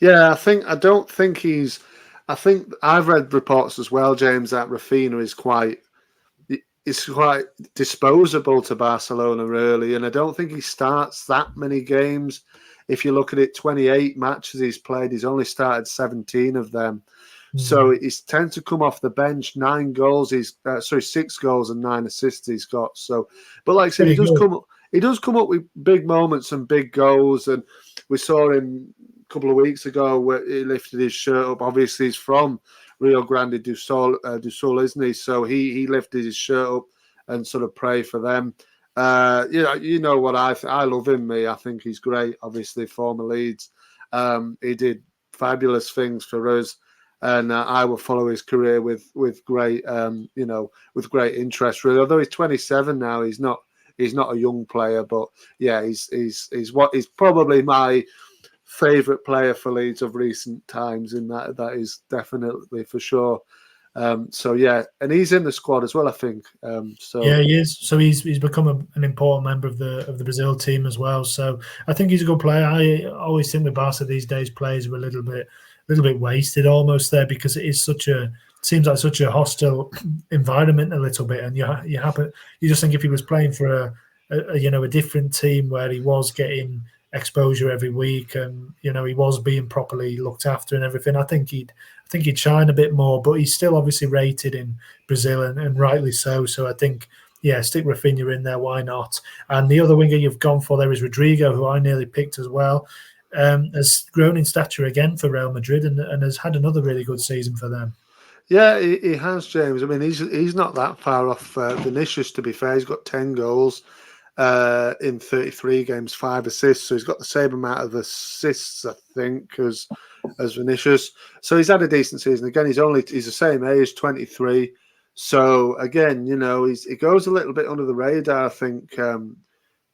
Yeah, I don't think he's. I think I've read reports as well, James, that Rafinha is quite disposable to Barcelona, really, and I don't think he starts that many games. If you look at it, 28 matches he's played, he's only started 17 of them. So he's tends to come off the bench. 6 goals and 9 assists he's got. So, but like I said, he does come up with big moments and big goals, and we saw him a couple of weeks ago where he lifted his shirt up. Obviously, he's from Rio Grande do Sul, isn't he? So he lifted his shirt up and sort of pray for them. You know what I love him. I think he's great. Obviously, former Leeds. He did fabulous things for us, and I will follow his career with great with great interest. Really, although he's 27 now, he's not a young player, but yeah, he's probably my favourite player for Leeds of recent times. In that is definitely for sure. So yeah, and he's in the squad as well, I think. So Yeah, he is. So he's become an important member of the Brazil team as well. So I think he's a good player. I always think with Barca these days, players are a little bit wasted almost there, because it is seems like such a hostile environment a little bit, and you just think if he was playing for a different team where he was getting exposure every week, and he was being properly looked after and everything, I think he'd shine a bit more. But he's still obviously rated in Brazil, and rightly so. So I think, yeah, stick Rafinha in there. Why not? And the other winger you've gone for there is Rodrigo, who I nearly picked as well. Has grown in stature again for Real Madrid, and has had another really good season for them. yeah, he has, James. I mean, he's not that far off Vinicius, to be fair. He's got 10 goals in 33 games, 5 assists. So he's got the same amount of assists, I think, as Vinicius. So he's had a decent season. Again, he's the same age, 23. So again, he goes a little bit under the radar, I think,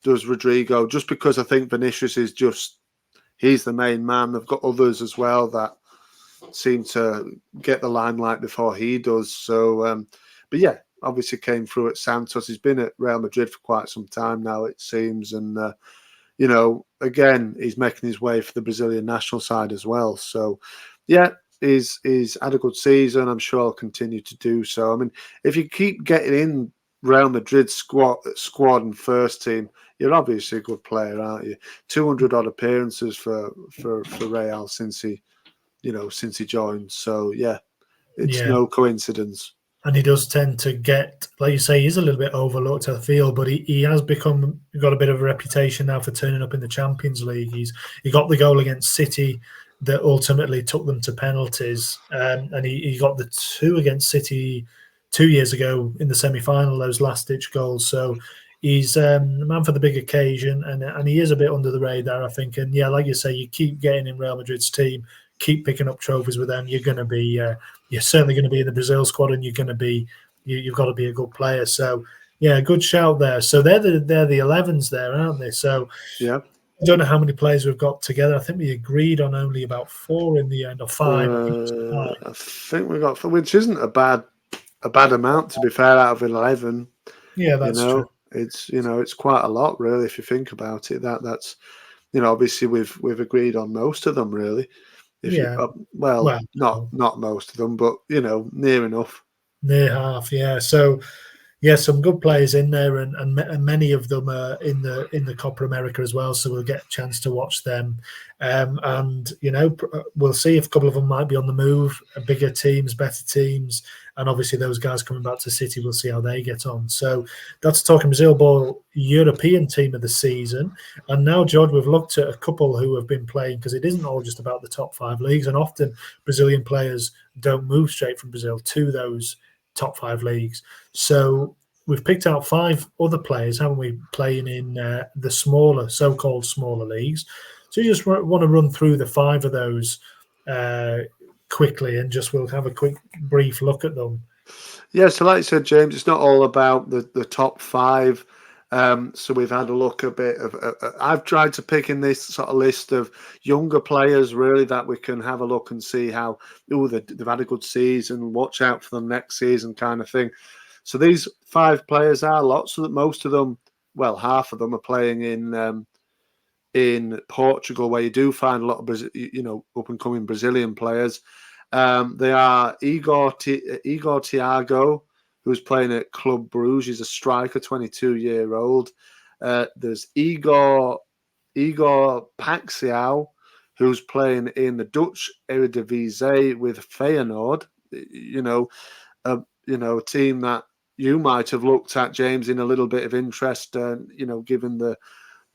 does Rodrigo, just because I think Vinicius he's the main man. They've got others as well that seem to get the limelight before he does. So, but yeah, obviously came through at Santos. He's been at Real Madrid for quite some time now, it seems. And, again, he's making his way for the Brazilian national side as well. So, yeah, he's had a good season. I'm sure he'll continue to do so. I mean, if you keep getting in Real Madrid's squad and first team, you're obviously a good player, aren't you? 200 odd appearances for Real since he joined. So yeah, it's Yeah. no coincidence. And he does tend to get, like you say, he's a little bit overlooked, I feel, but he has got a bit of a reputation now for turning up in the Champions League. He got the goal against City that ultimately took them to penalties, and he got the 2 against City 2 years ago in the semi-final, those last-ditch goals. So he's a man for the big occasion, and he is a bit under the radar, I think. And yeah, like you say, you keep getting in Real Madrid's team, keep picking up trophies with them, you're going to be you're certainly going to be in the Brazil squad, and you've got to be a good player. So yeah, good shout there. So they're the 11s there, aren't they? So Yeah. I don't know how many players we've got together. I think we agreed on only about 4 in the end, or 5. I think it was 5. I think we got, which isn't a bad amount, to be fair, out of 11. Yeah, that's true. It's quite a lot, really, if you think about it. That's obviously we've agreed on most of them, really. If you Yeah. well, Well, not most of them, but near enough. near half. Yeah. So yeah, some good players in there, and many of them are in the Copa America as well. So we'll get a chance to watch them, and we'll see if a couple of them might be on the move, bigger teams, better teams, and obviously those guys coming back to City. We'll see how they get on. So that's talking Brazil ball European team of the season. And now, George, we've looked at a couple who have been playing, because it isn't all just about the top 5 leagues, and often Brazilian players don't move straight from Brazil to those top 5 leagues. So we've picked out 5 other players, haven't we, playing in the so-called smaller leagues. So you just want to run through the 5 of those quickly, and we'll have a quick brief look at them. Yeah, so like I said, James, it's not all about the top 5. So we've had a look a bit of. I've tried to pick in this sort of list of younger players, really, that we can have a look and see how they've had a good season. Watch out for them next season, kind of thing. So these 5 players are most of them, well, half of them are playing in Portugal, where you do find a lot of up and coming Brazilian players. They are Igor Thiago, who's playing at Club Bruges. He's a striker, 22-year-old. There's Igor Paxiao, who's playing in the Dutch Eredivisie with Feyenoord. A team that you might have looked at, James, in a little bit of interest, given the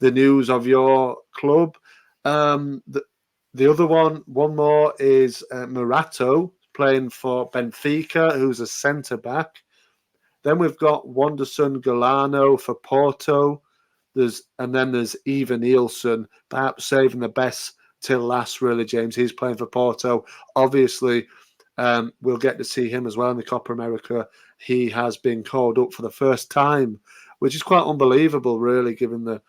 news of your club. The other one more is Murato, playing for Benfica, who's a centre-back. Then we've got Wanderson Galano for Porto. There's Ivan Nielsen, perhaps saving the best till last, really, James. He's playing for Porto. Obviously, we'll get to see him as well in the Copa America. He has been called up for the first time, which is quite unbelievable, really, given the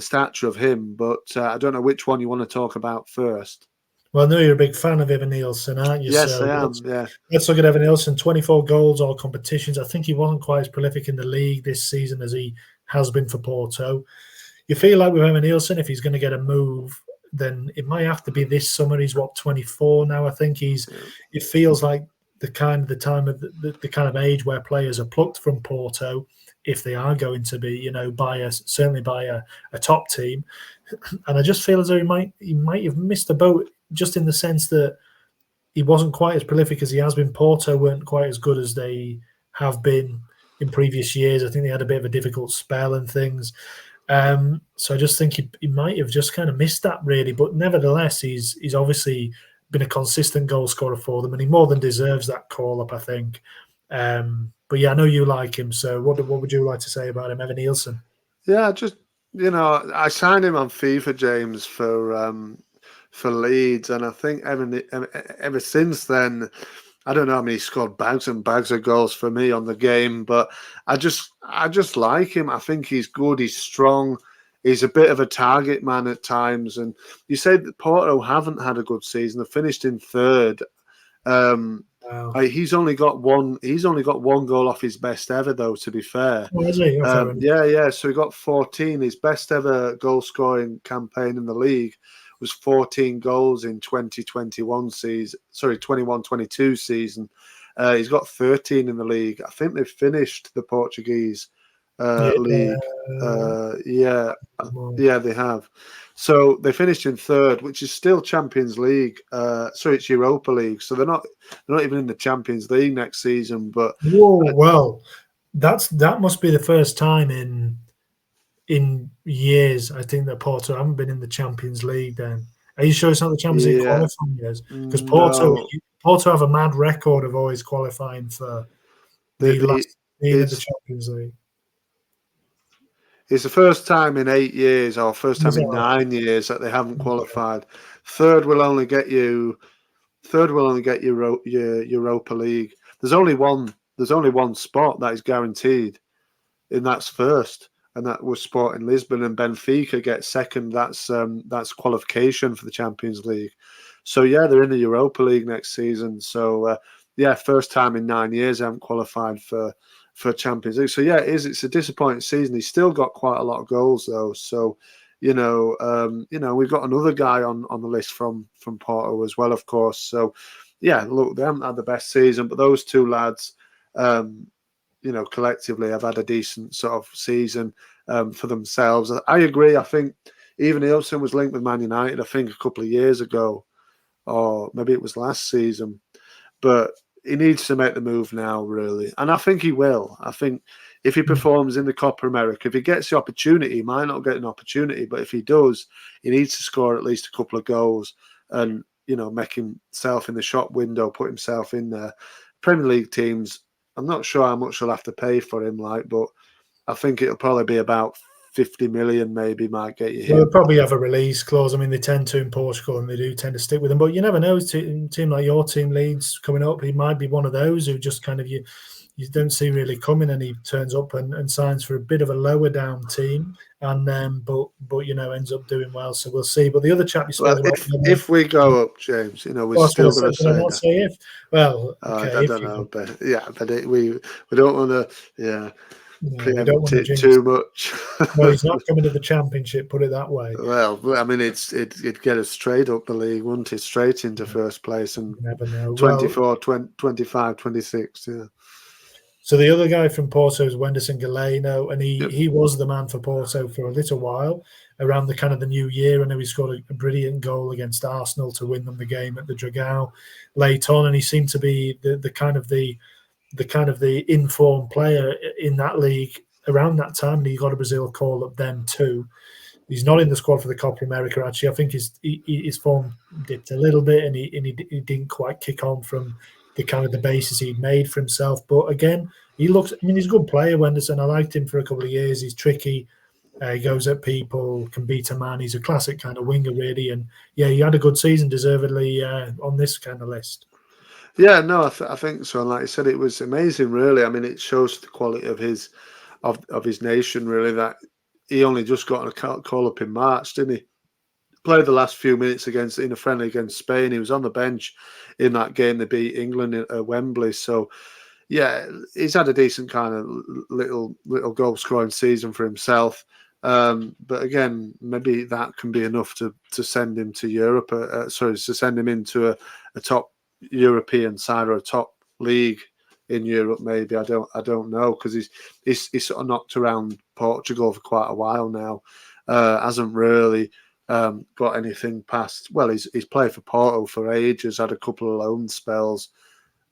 stature of him. But I don't know which one you want to talk about first. Well, I know you're a big fan of Evan Nielsen, aren't you? Yes, So I am. Yeah, let's look at Evan Nielsen. 24 goals, all competitions. I think he wasn't quite as prolific in the league this season as he has been for Porto. You feel like with Evan Nielsen, if he's going to get a move, then it might have to be this summer. He's 24 now. I think he's. yeah. It feels like the time of the kind of age where players are plucked from Porto if they are going to be, certainly by a top team. And I just feel as though he might have missed a boat just in the sense that he wasn't quite as prolific as he has been. Porto weren't quite as good as they have been in previous years. I think they had a bit of a difficult spell and things. So I just think he might have just kind of missed that really. But nevertheless, he's obviously been a consistent goal scorer for them, and he more than deserves that call up, I think. But yeah, I know you like him. So what would you like to say about him, Evan Nielsen? Yeah, just I signed him on FIFA, James, for Leeds, and I think ever since then, I don't know how many he scored bags and bags of goals for me on the game, but I just like him. I think he's good. He's strong. He's a bit of a target man at times. And you said that Porto haven't had a good season. They finished in third. Um, Wow. he's only got one. He's only got one goal off his best ever, though. To be fair, Oh, is he? Oh, fair enough. yeah. So he got 14. His best ever goal scoring campaign in the league was 14 goals in 2021 season. Sorry, 21-22 season. He's got 13 in the league. I think they've finished the Portuguese Yeah. league. Yeah, Well, yeah, they have. So they finished in third, which is still Champions League. Sorry, it's Europa League. So they're not even in the Champions League next season. But whoa, well, that must be the first time in years, I think, that Porto haven't been in the Champions League then. Are you sure it's not the Champions League yeah, qualifying years? Because no, Porto have a mad record of always qualifying for the, the the last being of the it's Champions League. it's the first time in 8 years or first Is time that in right? 9 years that they haven't Okay. qualified. Third will only get you. Third will only get your Europa League. There's only one spot that is guaranteed, and that's first, and that was Sporting Lisbon, and Benfica gets second. That's qualification for the Champions League. So yeah, they're in the Europa League next season. So yeah, first time in 9 years I haven't qualified for Champions League. So yeah, it is. It's a disappointing season. He's still got quite a lot of goals though. So we've got another guy on the list from Porto as well, of course. So yeah, look, they haven't had the best season, but those two lads, collectively have had a decent sort of season for themselves. I agree. I think even Nielsen was linked with Man United, I think, a couple of years ago, or maybe it was last season. But he needs to make the move now, really. And I think he will. I think if he Mm. performs in the Copa America, if he gets the opportunity, he might not get an opportunity, but if he does, he needs to score at least a couple of goals and, make himself in the shop window, put himself in there. Premier League teams, I'm not sure how much they'll have to pay for him, but I think it'll probably be about 50 million, maybe, might get you Well, him. they'll probably have a release clause. I mean, they tend to in Portugal, and they do tend to stick with them. But you never know. A team like your team, Leeds, coming up, he might be one of those who just kind of you don't see really coming, and he turns up and signs for a bit of a lower down team, and but ends up doing well. So we'll see. But the other chap you Well, spoke about, if we go up, James, we're well, I was going still to say, going to did I say not that. say if? Well, I okay, if don't you know, go, but yeah, but we don't want to, we don't want preempt to it jinx. too much. Well, he's not coming to the championship. Put it that way. Well, I mean, it'd get us straight up the league, wouldn't it? Straight into first place and You never know. Well, 24, 20, 25, 26. Yeah. so the other guy from Porto is Wenderson Galeno, and he Yep. he was the man for Porto for a little while around the kind of the new year. I know he scored a brilliant goal against Arsenal to win them the game at the Dragao late on, and he seemed to be the informed player in that league around that time. And he got a Brazil call up then too. He's not in the squad for the Copa America. Actually, I think his form dipped a little bit, and he didn't quite kick on from the kind of the basis he'd made for himself. But again, he looks. I mean, he's a good player, Wenderson. I liked him for a couple of years. He's tricky. He goes at people, can beat a man. He's a classic kind of winger, really. And yeah, he had a good season, deservedly on this kind of list. Yeah, no, I think so. And like I said, it was amazing, really. I mean, it shows the quality of his nation, really. That he only just got a call up in March, didn't he? played the last few minutes in a friendly against Spain. He was on the bench in that game they beat England at Wembley. So yeah, he's had a decent kind of little goal scoring season for himself. But again, maybe that can be enough to send him to Europe. To send him into a top European side or a top league in Europe. Maybe I don't know, because he's sort of knocked around Portugal for quite a while now. Hasn't really got anything past. Well, he's played for Porto for ages. Had a couple of loan spells.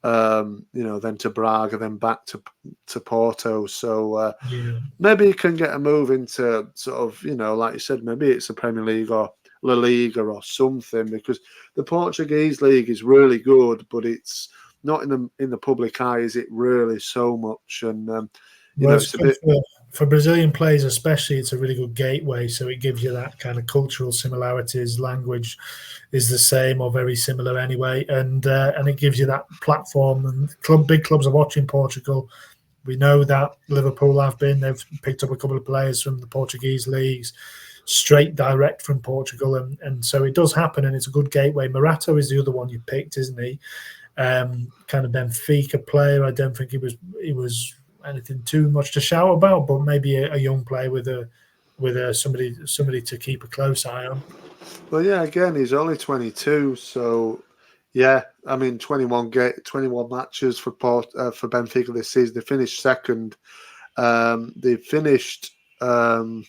Then to Braga, then back to Porto. So maybe he can get a move into sort of, like you said, maybe it's the Premier League or La Liga or something, because the Portuguese league is really good, but it's not in the public eye, is it really so much? And it's a bit. For Brazilian players especially, it's a really good gateway. So it gives you that kind of cultural similarities. Language is the same or very similar anyway, and it gives you that platform. And big clubs are watching Portugal. We know that Liverpool they've picked up a couple of players from the Portuguese leagues, straight direct from Portugal, and so it does happen, and it's a good gateway. Morato is the other one you picked, isn't he? Kind of Benfica player. I don't think he was anything too much to shout about, but maybe a young player with somebody to keep a close eye on. Well, yeah, again, he's only 22, so yeah, I mean, 21 matches for Benfica this season. They finished second. They finished 10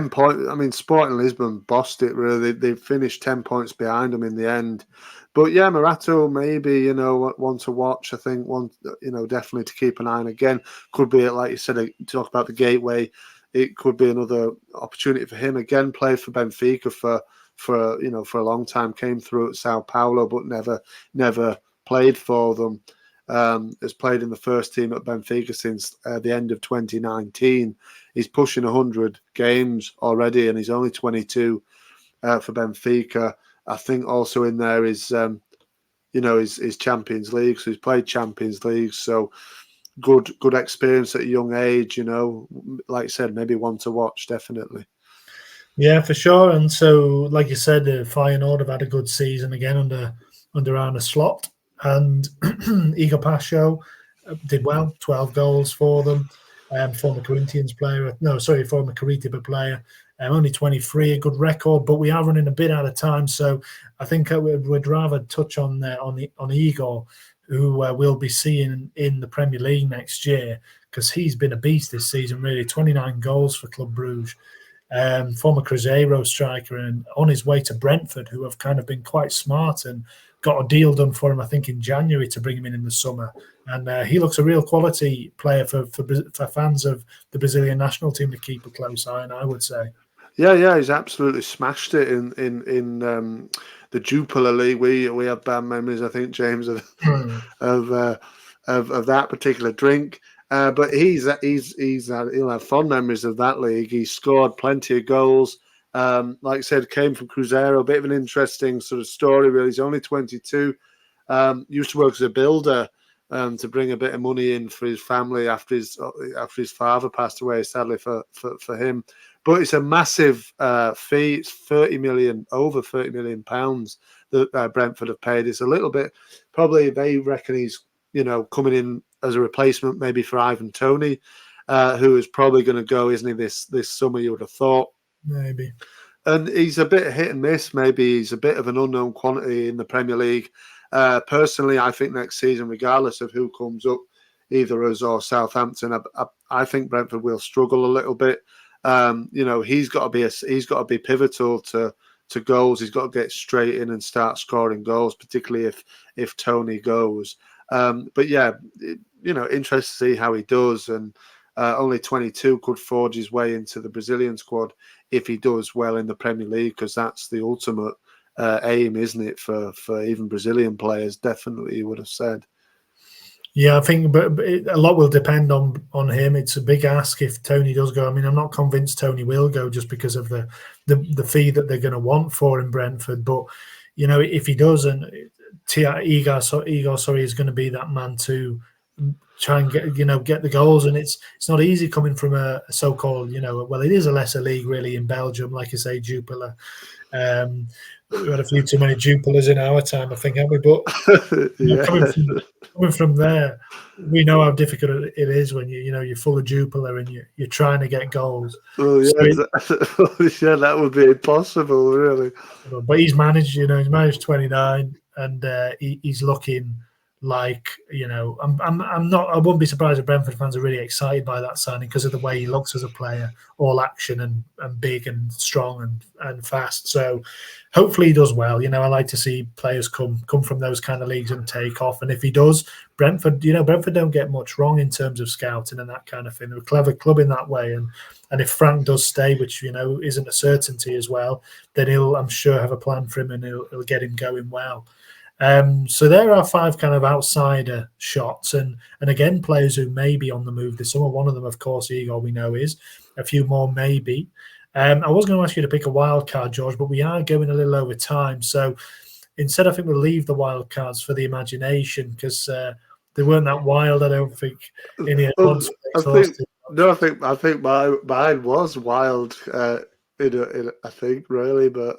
points. I mean, Sporting Lisbon bossed it, really. They finished 10 points behind them in the end. But yeah, Morato, maybe, one to watch. I think one, definitely to keep an eye on. Again, could be, like you said, talk about the gateway. It could be another opportunity for him. Again, played for Benfica for a long time. Came through at Sao Paulo, but never played for them. Has played in the first team at Benfica since the end of 2019. He's pushing 100 games already, and he's only 22 for Benfica. I think also in there is, his Champions League. So he's played Champions League. So good experience at a young age. Like I said, maybe one to watch, definitely. Yeah, for sure. And so, like you said, Feyenoord have had a good season again under Arne Slot, and Igor Pacho did well, 12 goals for them. Former Corinthians player, former Curitiba player. Only 23, a good record, but we are running a bit out of time. So I think we'd rather touch on Igor, who we'll be seeing in the Premier League next year, because he's been a beast this season, really. 29 goals for Club Brugge. Former Cruzeiro striker, and on his way to Brentford, who have kind of been quite smart and got a deal done for him, I think, in January to bring him in the summer. And he looks a real quality player for fans of the Brazilian national team to keep a close eye on, I would say. Yeah, he's absolutely smashed it in the Jupiler League. We have bad memories, I think, James, of that particular drink. But he'll have fond memories of that league. He scored plenty of goals. Like I said, came from Cruzeiro. A bit of an interesting sort of story, really. He's only 22. Used to work as a builder to bring a bit of money in for his family after his father passed away, sadly for him. But it's a massive fee. It's over 30 million pounds that Brentford have paid. It's a little bit, probably they reckon he's coming in as a replacement maybe for Ivan Toney, who is probably going to go, isn't he, this summer, you would have thought. Maybe. And he's a bit hit and miss. Maybe he's a bit of an unknown quantity in the Premier League. Personally, I think next season, regardless of who comes up, either us or Southampton, I think Brentford will struggle a little bit. He's got to be pivotal to goals. He's got to get straight in and start scoring goals, particularly if Toney goes. But yeah, interested to see how he does. And only 22 could forge his way into the Brazilian squad if he does well in the Premier League, because that's the ultimate aim, isn't it, for even Brazilian players? Definitely, you would have said. Yeah, I think, but a lot will depend on him. It's a big ask if Toney does go. I mean, I'm not convinced Toney will go just because of the fee that they're going to want for him, Brentford. But if he does, and Igor is going to be that man to try and get the goals, and it's not easy coming from a so-called well, it is a lesser league really in Belgium, like I say, Jupiler. We've had a few too many Jupilers in our time, I think, haven't we? But Yeah. coming from there, we know how difficult it is when you're full of Jupiler and you're trying to get goals. Oh So yeah, yeah, that would be impossible, really. but he's managed 29, and he's looking like I wouldn't be surprised if Brentford fans are really excited by that signing because of the way he looks as a player, all action and big and strong and fast. So hopefully he does well. I like to see players come from those kind of leagues and take off. And if he does, Brentford don't get much wrong in terms of scouting and that kind of thing. They're a clever club in that way. And if Frank does stay, which isn't a certainty as well, then I'm sure have a plan for him and he'll get him going well. So there are 5 kind of outsider shots, and again players who may be on the move this summer. One of them, of course, Igor, we know is. A few more maybe. I was going to ask you to pick a wild card, George, but we are going a little over time. So instead, I think we'll leave the wild cards for the imagination because they weren't that wild, I don't think. I think mine was wild. I think really, but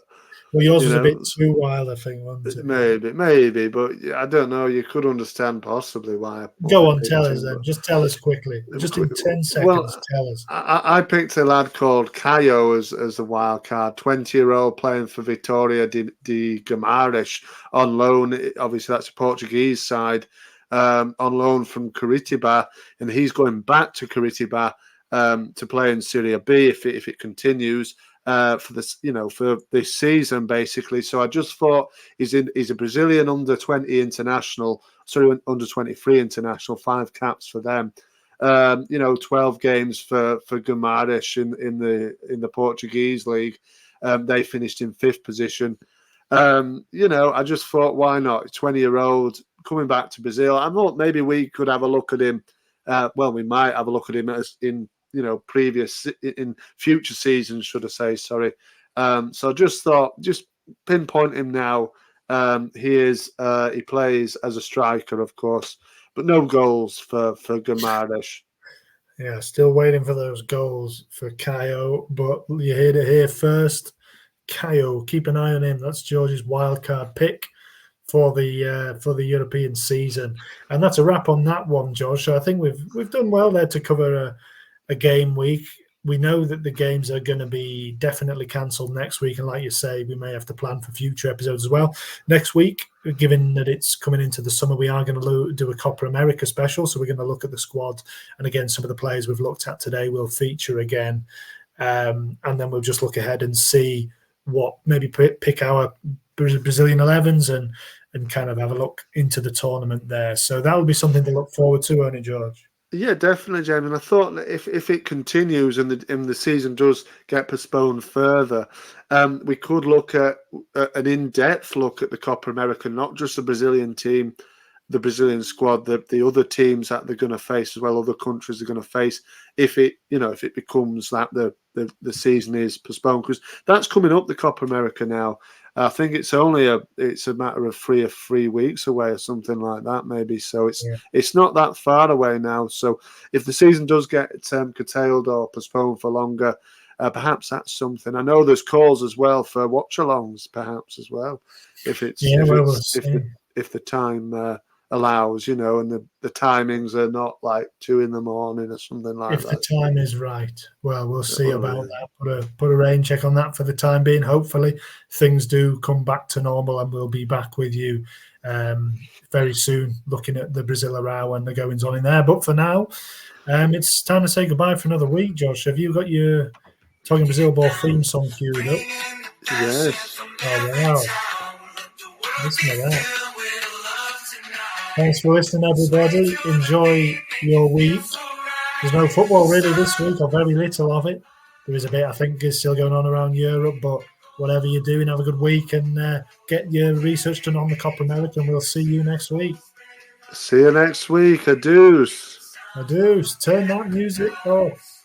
well, yours was a bit too wild, I think, wasn't it? Maybe, but I don't know. You could understand possibly why. Go on, tell us then. Just tell us quickly. Just in 10 seconds, tell us. I picked a lad called Caio as the wild card, 20-year-old playing for Vitória de Guimarães on loan. Obviously, that's a Portuguese side. On loan from Curitiba, and he's going back to Curitiba to play in Serie B if it continues. For this, for this season, basically. So I just thought he's a Brazilian under-20 international, under-23 international, 5 caps for them. 12 games for Guimarães in the Portuguese league. They finished in 5th position. I just thought, why not? 20-year-old coming back to Brazil. I thought maybe we could have a look at him. We might have a look at him as in future seasons, should I say? Sorry. So I just thought, just pinpoint him now. He plays as a striker, of course, but no goals for Guimarães. Yeah, still waiting for those goals for Caio, but you heard it here first. Caio, keep an eye on him. That's George's wildcard pick for the European season, and that's a wrap on that one, George. So I think we've done well there to cover a game week. We know that the games are going to be definitely cancelled next week, and like you say, we may have to plan for future episodes as well. Next week, given that it's coming into the summer, we are going to do a Copa America special, so we're going to look at the squad, and again, some of the players we've looked at today will feature again, and then we'll just look ahead and see what maybe pick our Brazilian 11s and kind of have a look into the tournament there. So that will be something to look forward to, won't it, George? Yeah, definitely, Jamie. And I thought that if it continues and the season does get postponed further, we could look at an in-depth look at the Copa America, not just the Brazilian team, the Brazilian squad, the other teams that they're going to face as well, other countries are going to face if it becomes that the season is postponed, because that's coming up, the Copa America now. I think it's only a matter of 3 weeks away or something like that, maybe. So it's not that far away now. So if the season does get curtailed or postponed for longer, perhaps that's something. I know there's calls as well for watch-alongs, perhaps as well, if the time allows, and the timings are not like 2 a.m. or something like that. If the time is right. Well, we'll see about that. Put a rain check on that for the time being. Hopefully things do come back to normal, and we'll be back with you very soon looking at the Brasileirão and the goings on in there. But for now, it's time to say goodbye for another week. Josh, have you got your Talking Brazil Ball theme song queued up? Yes. Oh, wow. Listen to that. Thanks for listening, everybody. Enjoy your week. There's no football really this week, or very little of it. There is a bit, I think, is still going on around Europe, but whatever you're doing, have a good week and get your research done on the Copa America, and we'll see you next week. See you next week. Adios. Adios. Turn that music off.